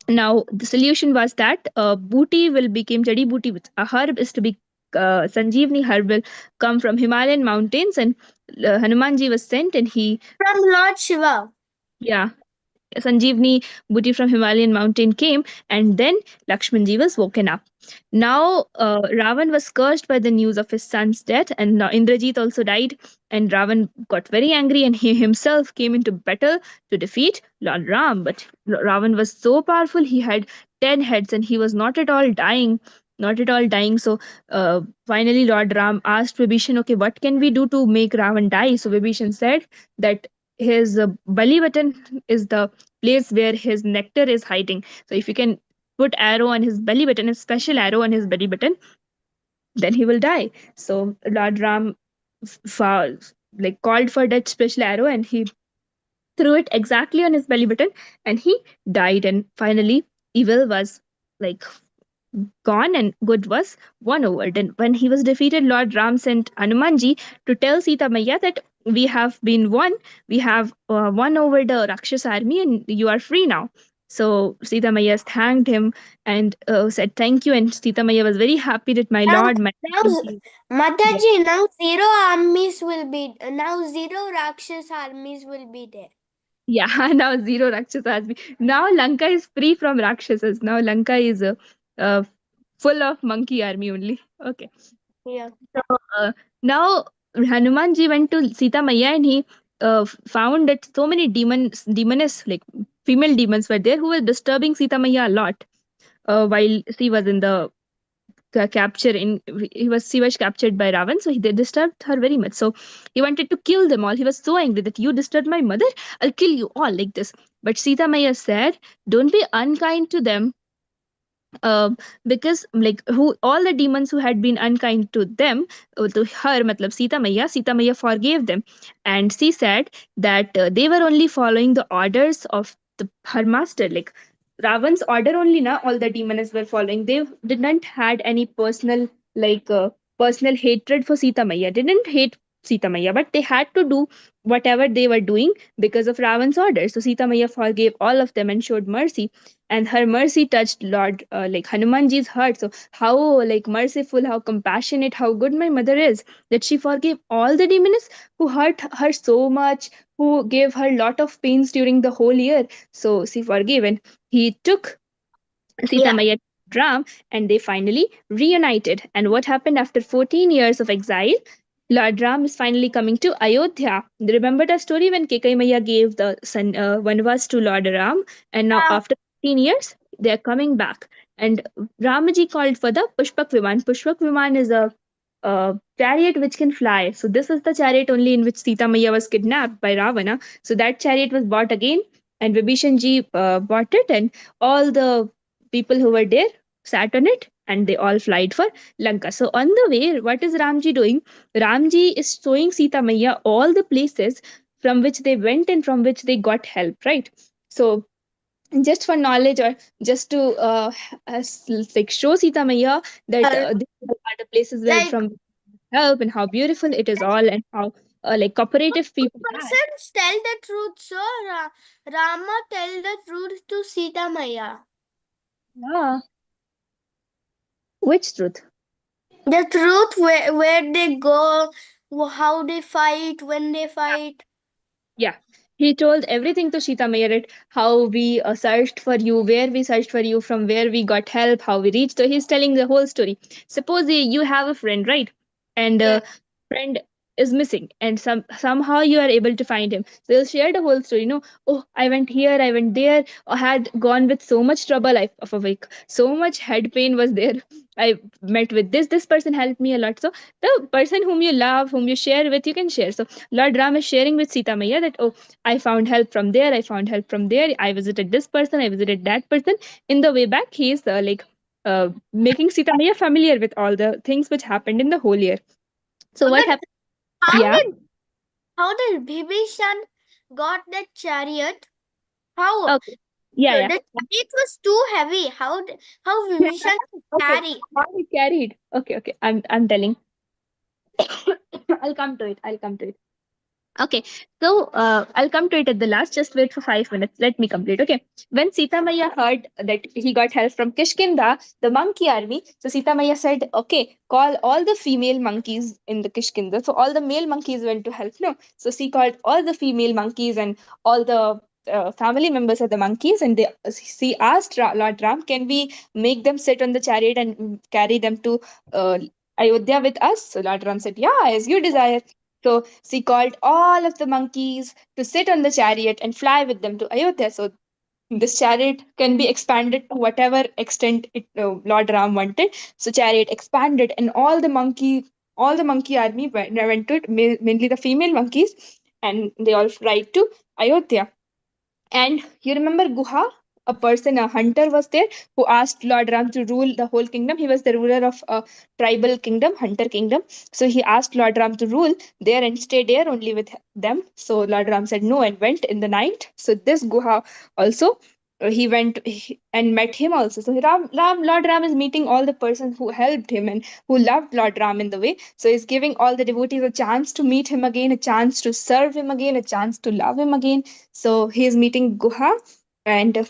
now the solution was that booty will become jadi booty, which a herb is to be Sanjeevani herb will come from Himalayan mountains, and Hanumanji was sent, and he, From Lord Shiva. yeah, Sanjeevani booty from Himalayan mountain came, and then Lakshmanji was woken up. Now Ravan was cursed by the news of his son's death, and now Indrajit also died, and Ravan got very angry, and he himself came into battle to defeat Lord Ram. But Ravan was so powerful; he had 10 heads, and he was not at all dying. Not at all dying. So finally, Lord Ram asked Vibhishan, "Okay, what can we do to make Ravan die?" So Vibhishan said that his belly button is the place where his nectar is hiding. So if you can put arrow on his belly button, a special arrow on his belly button, then he will die. So Lord Ram like called for that special arrow, and he threw it exactly on his belly button, and he died. And finally, evil was like gone, and good was won over. Then when he was defeated, Lord Ram sent Hanumanji to tell Sita Maya that we have been won, we have won over the Rakshas army, and you are free now. So Sita Maya thanked him and said thank you. And Sita Maya was very happy that my Now, lord, my now, yes, Mataji, now zero armies will be, now zero Rakshas armies will be there. yeah, now zero Rakshasa has been. Now Lanka is free from Rakshasas. Now Lanka is uh, full of monkey army only. Okay. Yeah. So now Hanumanji went to Sita Maya and he found that so many demoness, like female demons were there who were disturbing Sita Maya a lot while she was in the capture in she was captured by Ravan, so they disturbed her very much. So he wanted to kill them all. He was so angry that you disturbed my mother, I'll kill you all like this. But Sita Maya said, don't be unkind to them, uh, because like who all the demons who had been unkind to them, to her matlab Sita Maya forgave them. And she said that they were only following the orders of her master, like Ravan's order only. Now all the demons were following, they did not had any personal, like personal hatred for Sita Maya, didn't hate Sita Maya, but they had to do whatever they were doing because of Ravan's order. So Sita Maya forgave all of them and showed mercy, and her mercy touched Lord, like Hanumanji's heart. So how like merciful, how compassionate, how good my mother is, that she forgave all the demons who hurt her so much, who gave her lot of pains during the whole year. So she forgave, and he took Sita Yeah. Maya to Ram, and they finally reunited. And what happened after 14 years of exile? Lord Ram is finally coming to Ayodhya. Remember the story when Kekai Maya gave the Vanvas to Lord Ram, and now after 15 years they are coming back. And Ramaji called for the Pushpak Viman. Pushpak Viman is a chariot which can fly. So this is the chariot only in which Sita Maya was kidnapped by Ravana. So that chariot was bought again, and Vibhishan ji bought it, and all the people who were there sat on it, and they all flied for Lanka. So on the way, what is Ramji doing? Ramji is showing Sita Maya all the places from which they went and from which they got help, right? So just for knowledge, or just to like show Sita Maya that these are the places where Like, from help, and how beautiful it is all, and how like cooperative people are. persons tell the truth, so Rama tell the truth to Sita Maya. Yeah. Which truth? The truth where they go, how they fight, when they fight. Yeah, he told everything to Sita Mayar, how we searched for you, where we searched for you, from where we got help, how we reached. So he's telling the whole story. Suppose you have a friend, right? And Yeah. friend is missing, and somehow you are able to find him. So he'll share the whole story. Oh, I went here, I went there, I had gone with so much trouble of a week, so much head pain was there. I met with this person helped me a lot. So the person whom you love, whom you share with, you can share. So Lord Ram is sharing with Sita Maya that, oh, I found help from there, I found help from there, I visited this person, I visited that person. In the way back, he is making Sita Maya familiar with all the things which happened in the whole year. So what But happened? how Yeah. did how did Bhibhishan got that chariot? How? Okay. Yeah, The yeah. chariot was too heavy. How Bhibhishan could Okay. carry? How he carried. Okay, okay. I'm telling. I'll come to it. I'll come to it. Okay, so I'll come to it at the last. Just wait for 5 minutes. Let me complete. Okay, when Sita Maya heard that he got help from Kishkinda, the monkey army, so Sita Maya said, "Okay, call all the female monkeys in the Kishkinda." So all the male monkeys went to help. No, so she called all the female monkeys and all the family members of the monkeys, and she asked Lord Ram, "Can we make them sit on the chariot and carry them to uh, Ayodhya with us?" So Lord Ram said, "Yeah, as you desire." So she called all of the monkeys to sit on the chariot and fly with them to Ayodhya. So this chariot can be expanded to whatever extent Lord Ram wanted. So chariot expanded, and all the monkey army went to it, mainly the female monkeys, and they all ride to Ayodhya. And you remember Guha? A person, a hunter was there who asked Lord Ram to rule the whole kingdom. He was the ruler of a tribal kingdom, hunter kingdom. So he asked Lord Ram to rule there and stay there only with them. So Lord Ram said no and went in the night. So this Guha also, he went and met him also. So Lord Ram is meeting all the persons who helped him and who loved Lord Ram in the way. So he's giving all the devotees a chance to meet him again, a chance to serve him again, a chance to love him again. So he is meeting Guha, and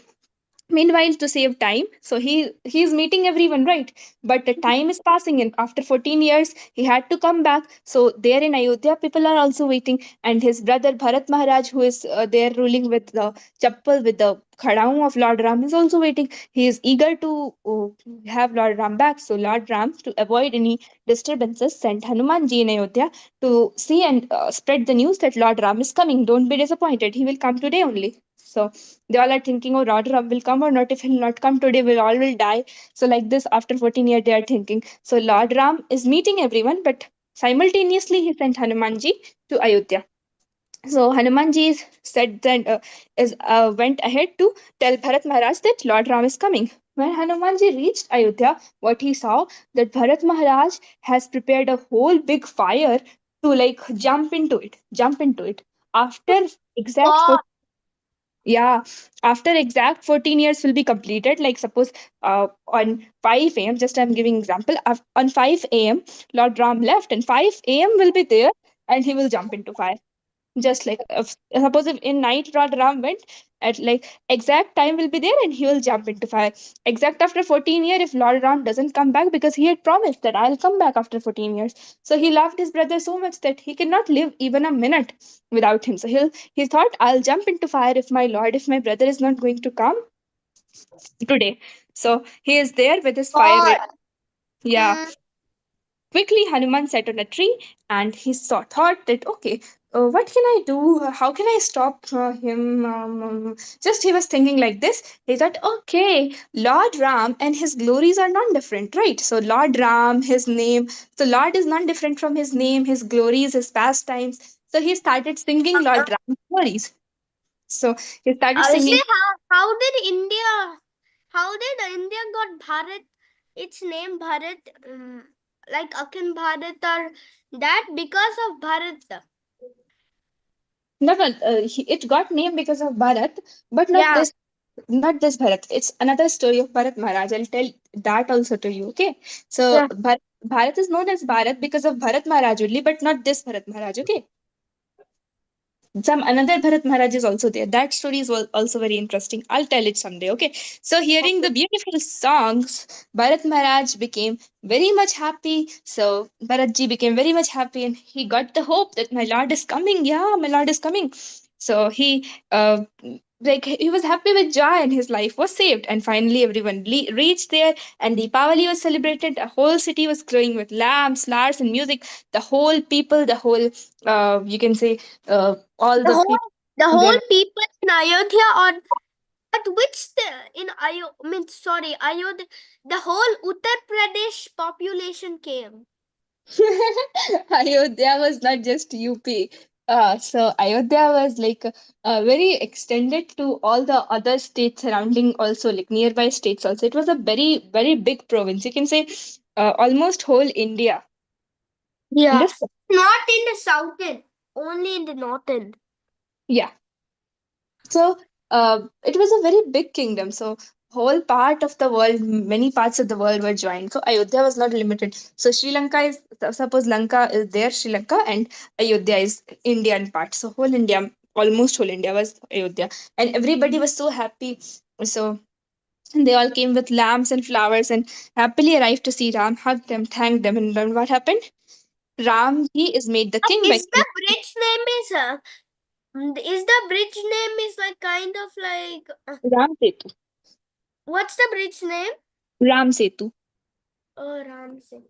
Meanwhile, to save time, so he's meeting everyone, right? But the time is passing, and after 14 years he had to come back. So there in Ayodhya, people are also waiting, and his brother Bharat Maharaj, who is there ruling with the chappal, with the khadaon of Lord Ram, is also waiting. He is eager to have Lord Ram back. So Lord Ram, to avoid any disturbances, sent Hanumanji in Ayodhya to see and spread the news that Lord Ram is coming. Don't be disappointed, he will come today only. So they all are thinking, oh, Lord Ram will come or not. If he'll not come today, we'll all will die. So like this, after 14 years, they are thinking. So Lord Ram is meeting everyone, but simultaneously he sent Hanumanji to Ayodhya. So Hanumanji said that is went ahead to tell Bharat Maharaj that Lord Ram is coming. When Hanumanji reached Ayodhya, what he saw, that Bharat Maharaj has prepared a whole big fire to like jump into it. After exact God. 14, yeah, after exact 14 years will be completed, like suppose on 5 a.m., just I'm giving example, on 5 a.m., Lord Ram left, and 5 a.m. will be there, and he will jump into fire. Just like suppose if in night Lord Ram went at like exact time will be there, and he will jump into fire. Exact after 14 years, if Lord Ram doesn't come back, because he had promised that I'll come back after 14 years. So he loved his brother so much that he cannot live even a minute without him. So he thought, I'll jump into fire if my brother is not going to come today. So he is there with his fire. God. Yeah. Mm, Quickly, Hanuman sat on a tree, and he thought that, okay, what can I do? How can I stop him? Just he was thinking like this. He thought, okay, Lord Ram and his glories are non different, right? So, Lord Ram, his name, so Lord is non different from his name, his glories, his pastimes. So, he started singing Lord Ram's glories. So, he started Obviously, singing. how did India got Bharat? Its name Bharat, like Akhil Bharat, or that because of Bharat. No, no, it got named because of Bharat, but Yeah. not this Bharat. It's another story of Bharat Maharaj. I'll tell that also to you. Okay. So Yeah. Bharat is known as Bharat because of Bharat Maharaj only, but not this Bharat Maharaj. Okay. Some another Bharat Maharaj is also there. That story is also very interesting. I'll tell it someday. Okay. So hearing the beautiful songs, Bharat Maharaj became very much happy. So Bharatji became very much happy, and he got the hope that my Lord is coming. Yeah, my Lord is coming. So he was happy with joy, and his life was saved. And finally, everyone reached there, and Deepavali was celebrated. The whole city was glowing with lamps, flowers, and music. The whole people, the whole you can say all The the whole people the there. whole people in Ayodhya, or at which in Ayodhya, the whole Uttar Pradesh population came. Ayodhya was not just UP. So Ayodhya was like very extended to all the other states surrounding, also like nearby states. Also, it was a very very big province. You can say almost whole India. Yeah. Understand? Not in the south end, only in the north end. Yeah. So it was a very big kingdom. So whole part of the world, many parts of the world were joined. So Ayodhya was not limited. So Sri Lanka is, suppose Lanka is there, Sri Lanka, and Ayodhya is Indian part. So whole India, almost whole India was Ayodhya, and everybody was so happy. So they all came with lamps and flowers and happily arrived to see Ram, hugged them, thanked them, and then what happened? Ramji is made the king by Is the bridge name is the bridge name is like kind of like Ram Setu. what's the bridge name? Ram Setu. Oh, Ram Singh.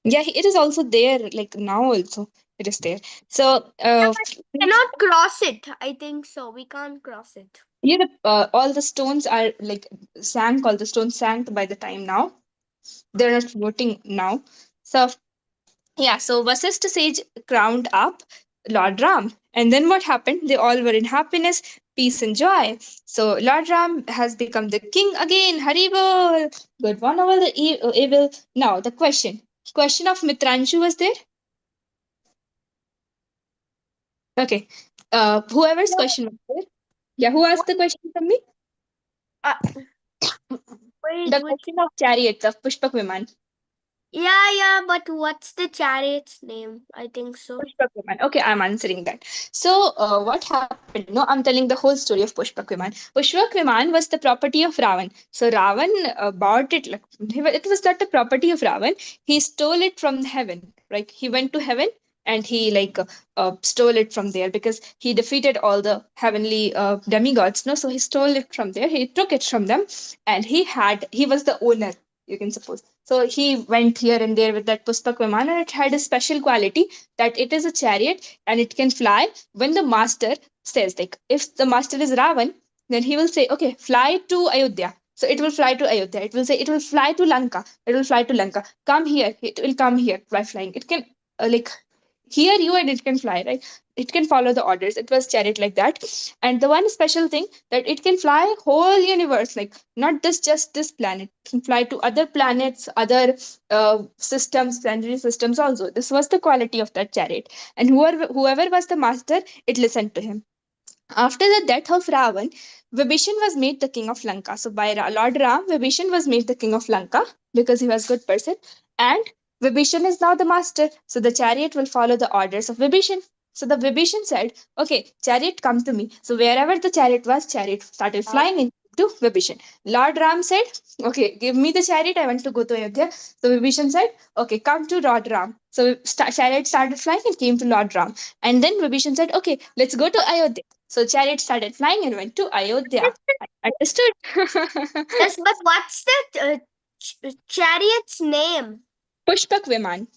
Yeah, it is also there. Like now, also it is there. So, Cannot cross it. I think so. We can't cross it. yeah, all the stones are like sank. All the stones sank by the time now. They're not floating now. So, yeah. So Vasishtha sage crowned up Lord Ram, and then what happened? They all were in happiness, peace, and joy. So Lord Ram has become the king again. Haribol, good one over the evil. Now the question of Mitranshu was there. Okay. Whoever's question was there. Yeah, who asked the question from me? Uh, wait, The which question of chariots of Pushpak Viman. Yeah, but what's the chariot's name? I think so. Pushpak Viman. Okay, I'm answering that. So, what happened? No, I'm telling the whole story of Pushpak Viman. Pushpak Viman was the property of Ravan. So, Ravan bought it. Like, it was not the property of Ravan. He stole it from heaven. Right? He went to heaven and he stole it from there because he defeated all the heavenly demigods. No, so he stole it from there. He took it from them, and he was the owner. You can suppose. So he went here and there with that Pushpak Viman, and it had a special quality that it is a chariot and it can fly when the master says, like, if the master is Ravan, then he will say, okay, fly to Ayodhya. So it will fly to Ayodhya. It will say, it will fly to Lanka. It will fly to Lanka. Come here. It will come here by flying. It can, hear you, and it can fly, right? It can follow the orders. It was chariot like that. And the one special thing that it can fly whole universe, like not just this planet. It can fly to other planets, other systems, planetary systems also. This was the quality of that chariot. And whoever was the master, it listened to him. After the death of Ravan, Vibhishan was made the king of Lanka. So by Lord Ram, Vibhishan was made the king of Lanka because he was good person. And Vibhishan is now the master. So the chariot will follow the orders of Vibhishan. So the Vibhishan said, okay, chariot, come to me. So wherever the chariot started flying into Vibhishan. Lord Ram said, okay, give me the chariot. I want to go to Ayodhya. So Vibhishan said, okay, come to Lord Ram. So chariot started flying and came to Lord Ram. And then Vibhishan said, okay, let's go to Ayodhya. So chariot started flying and went to Ayodhya. Understood? Yes, but what's the chariot's name? Pushpak Viman.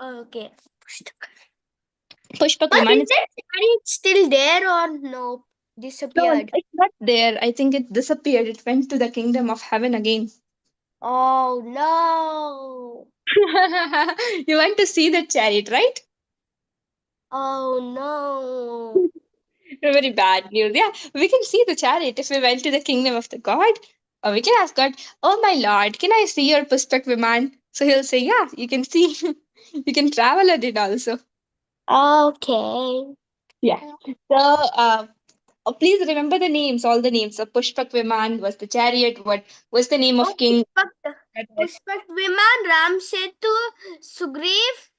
Okay. Pushpak But Viman is is that chariot still there or no? no, Disappeared. it's not there. I think it disappeared. It went to the kingdom of heaven again. Oh no. You want to see the chariot, right? Oh no. Very bad news. Yeah, we can see the chariot if we went to the kingdom of the god. Or we can ask God, oh my lord, can I see your Pushpak Viman? So he'll say, yeah, you can see. You can travel on it also. Okay. Yeah. So, please remember the names, all the names. So Pushpak Viman was the chariot. What was the name Oh, of king? Pushpak Viman, Ram Setu, Sugriv,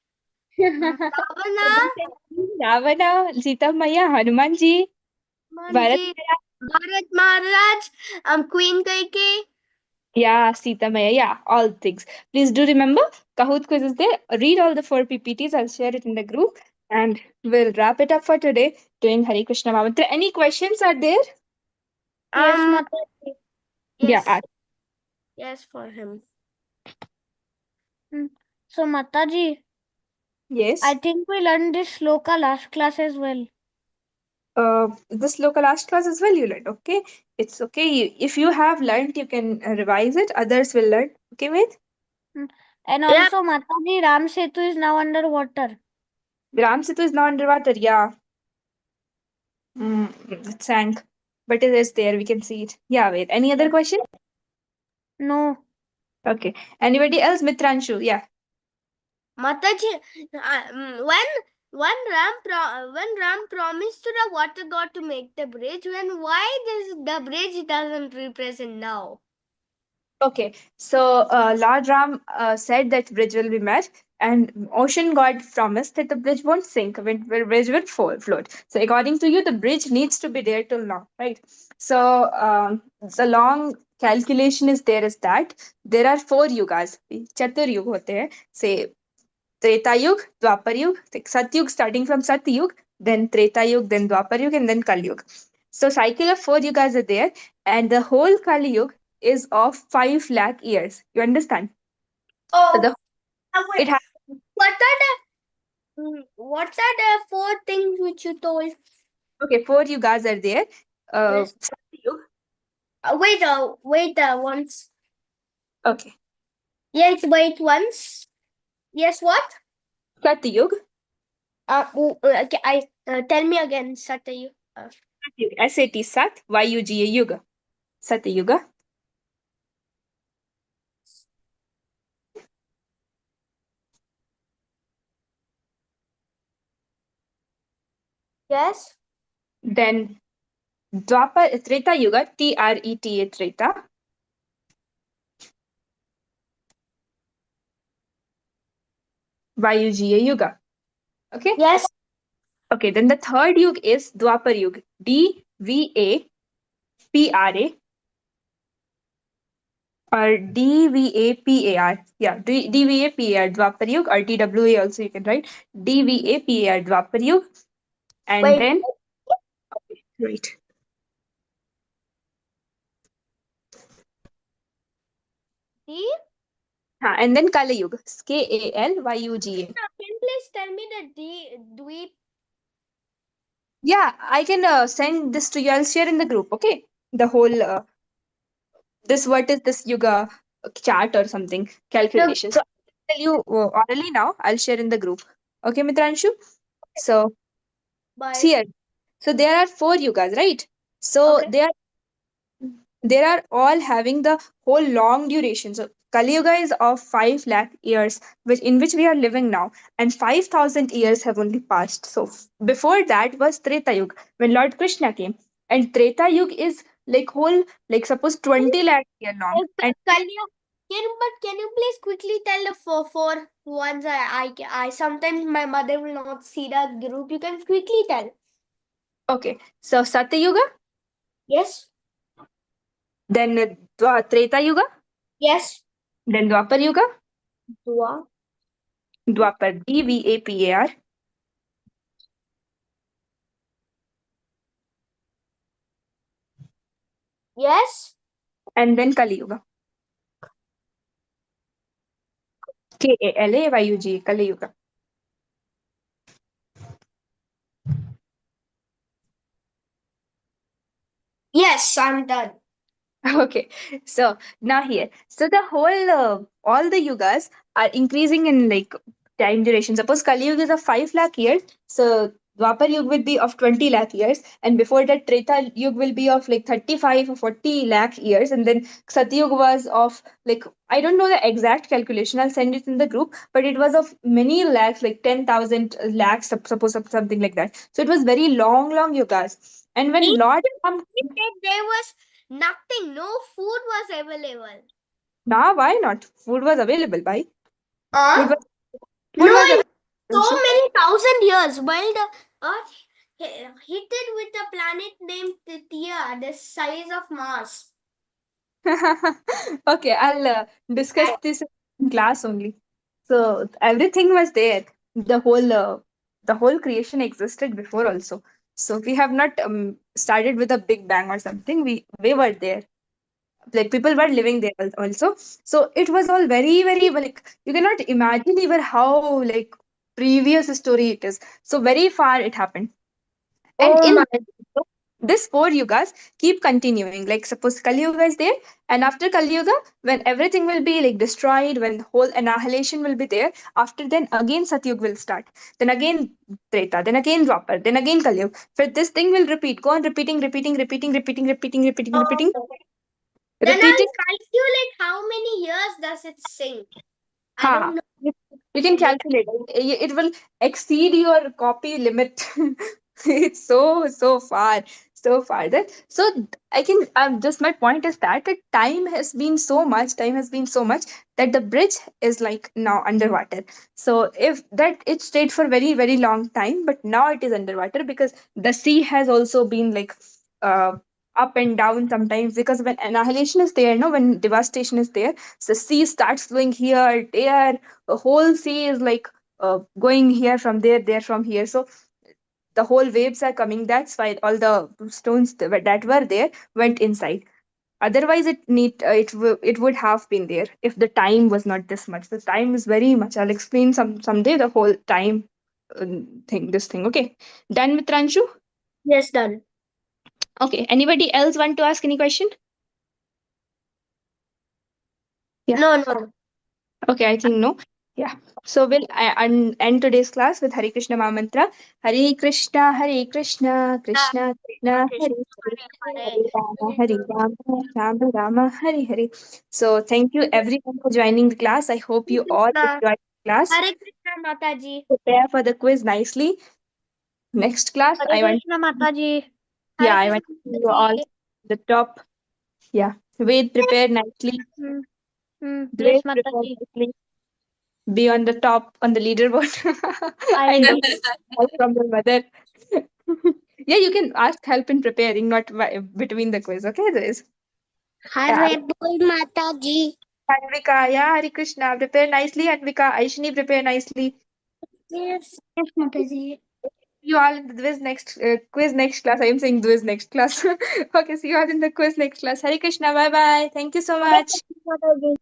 Ravana, Ravana, Sita Maya, Hanumanji, Bharat Manji, Maya. Bharat Maharaj, Queen Kaikeyi. Yeah, Sita Maya. Yeah, all things. Please do remember, Kahoot quiz is there. Read all the four PPTs. I'll share it in the group. And we'll wrap it up for today doing Hare Krishna Mamantra. Any questions are there? Yes, Mataji. Yeah, Yes, yes, for him. So, Mataji, yes. I think we learned this sloka last class as well. This local last class as well you learned. Okay, it's okay. If you have learned, you can revise it. Others will learn. Okay, wait. And Yeah. also, Mataji, Ram Setu is now underwater. Ram Setu is now underwater. Yeah, it sank, but it is there. We can see it. Yeah, wait. Any other question? No. Okay. Anybody else? Mitranshu. Yeah. Mataji, when Ram promised to the water god to make the bridge, why does the bridge doesn't represent now? Okay. So Lord Ram said that bridge will be met, and ocean god promised that the bridge won't sink. When bridge will float. So according to you, the bridge needs to be there till now, right? So the long calculation is there is that there are four yugas. Chatur yuga होते हैं. Say Treta Yug, Dwapar Yug, like Satyug starting from Satyug, then Treta Yug, then Dwapar Yug, and then Kali Yug. So cycle of four yugas are there, and the whole Kali Yug is of 5 lakh years. You understand? So Oh, the it has what are the four things which you told? okay, four yugas are there. Yes. Satyug, Wait, once. okay, Yes, wait once. Yes, what? Satyug, Okay, tell me again, Satayu. Satyug, SAT Sat, YUGA Yuga, Satyuga. Yes. Then Dwapar Treta Yuga, TRETA Treta. YUGA Yuga. Okay. Yes. Okay. Then the third Yug is Dwapar Yug. DVAPRA or DVAPAR. Yeah, DVAPAR Dwapar Yug or DWA also you can write DVAPAR Dwapar Yug. And Wait. then right. D. And then Kali Yuga. KALYUGA. Can you please tell me the Dweep? Yeah, I can send this to you. I'll share in the group. Okay, the whole this what is this Yuga chart or something calculation. So I'll tell you orally now. I'll share in the group. Okay, Mitranshu. So Bye. here, so there are four yugas, right? So Okay. they are all having the whole long duration. So Kali Yuga is of 5 lakh years, which we are living now, and 5,000 years have only passed. So before that was Treta Yuga when Lord Krishna came, and Treta Yuga is like whole like suppose 20 lakh year long, and Can you please quickly tell the four ones? I sometimes my mother will not see the group. You can quickly tell. okay. So Satya Yuga, Yes. then Treta Yuga, Yes. then Dwapar Yuga, Dua. Dwapar DVAPAR, Yes. and then Kali Yuga. KALAYUG, Kali Yuga. Yes, I'm done. Okay, so now here, so the whole all the yugas are increasing in like time duration. Suppose Kali Yuga is of 5 lakh years, so Dwapar Yuga will be of 20 lakh years, and before that Treta Yuga will be of like 35 or 40 lakh years, and then Satyuga was of like I don't know the exact calculation. I'll send it in the group, but it was of many lakhs, like 10,000 lakhs, suppose something like that. So it was very long yugas, and when Lord Ram There was nothing. No food was available. now, why not? Food was available, by food Huh? was food No, was in so available. many thousand years, while the Earth hit it with a planet named Tithia, the size of Mars. Okay, I'll discuss this in class only. So everything was there. The whole creation existed before also. So we have not started with a big bang or something. We were there. Like people were living there also. So it was all very like you cannot imagine even how like previous story it is. So very far it happened. And Oh in my. this four yugas keep continuing. Like suppose Kali Yuga is there, and after Kali Yuga, when everything will be like destroyed, when whole annihilation will be there, after then again Satyug will start. Then again Treta, then again Dwapar, then again Kali Yuga. For this thing will repeat, go on repeating, Then I'll repeating. calculate how many years does it sink. I Ha. don't know. You can calculate it will exceed your copy limit. It's so far that so I can just my point is that time has been so much that the bridge is like now underwater. So if that it stayed for very long time, but now it is underwater because the sea has also been like uh, up and down sometimes, because when annihilation is there, no, when devastation is there, the sea starts flowing here there, the whole sea is like going here from there from here. So the whole waves are coming. That's why all the stones that were there went inside. Otherwise it would have been there if the time was not this much. The time is very much. I'll explain someday the whole time thing. Okay, done with Ranshu? Yes, done. Okay, anybody else want to ask any question? Yeah. No. Okay, I think no. Yeah. So we'll end today's class with Hare Krishna Maha Mantra. Hare Krishna, Hare Krishna, Krishna Krishna, Hare Hare, Hare Rama, Rama Rama, Hare Hare. So thank you everyone for joining the class. I hope you all Krishna. enjoyed the class. Hare Krishna, Mataji. Prepare for the quiz nicely. Next class, Hare I want Krishna Mataji. yeah, Hare I want Krishna, to see you all Mataji. the top. Yeah. Ved prepare nicely. Hmm. Ved Yes, prepare Mataji. nicely. be on the top on the leaderboard. I know help from your mother. Yeah, you can ask help in preparing, not between the quiz. Okay, guys. Yeah. Mata ji. Anvika, yeah, Hari Krishna, prepare nicely. Anvika, Aishini, prepare nicely. Yes, yes, Mataji. You all in the quiz next class. I am saying quiz next class. Okay, see you all in the quiz next class. Hari Krishna, bye bye. Thank you so much. Mataji.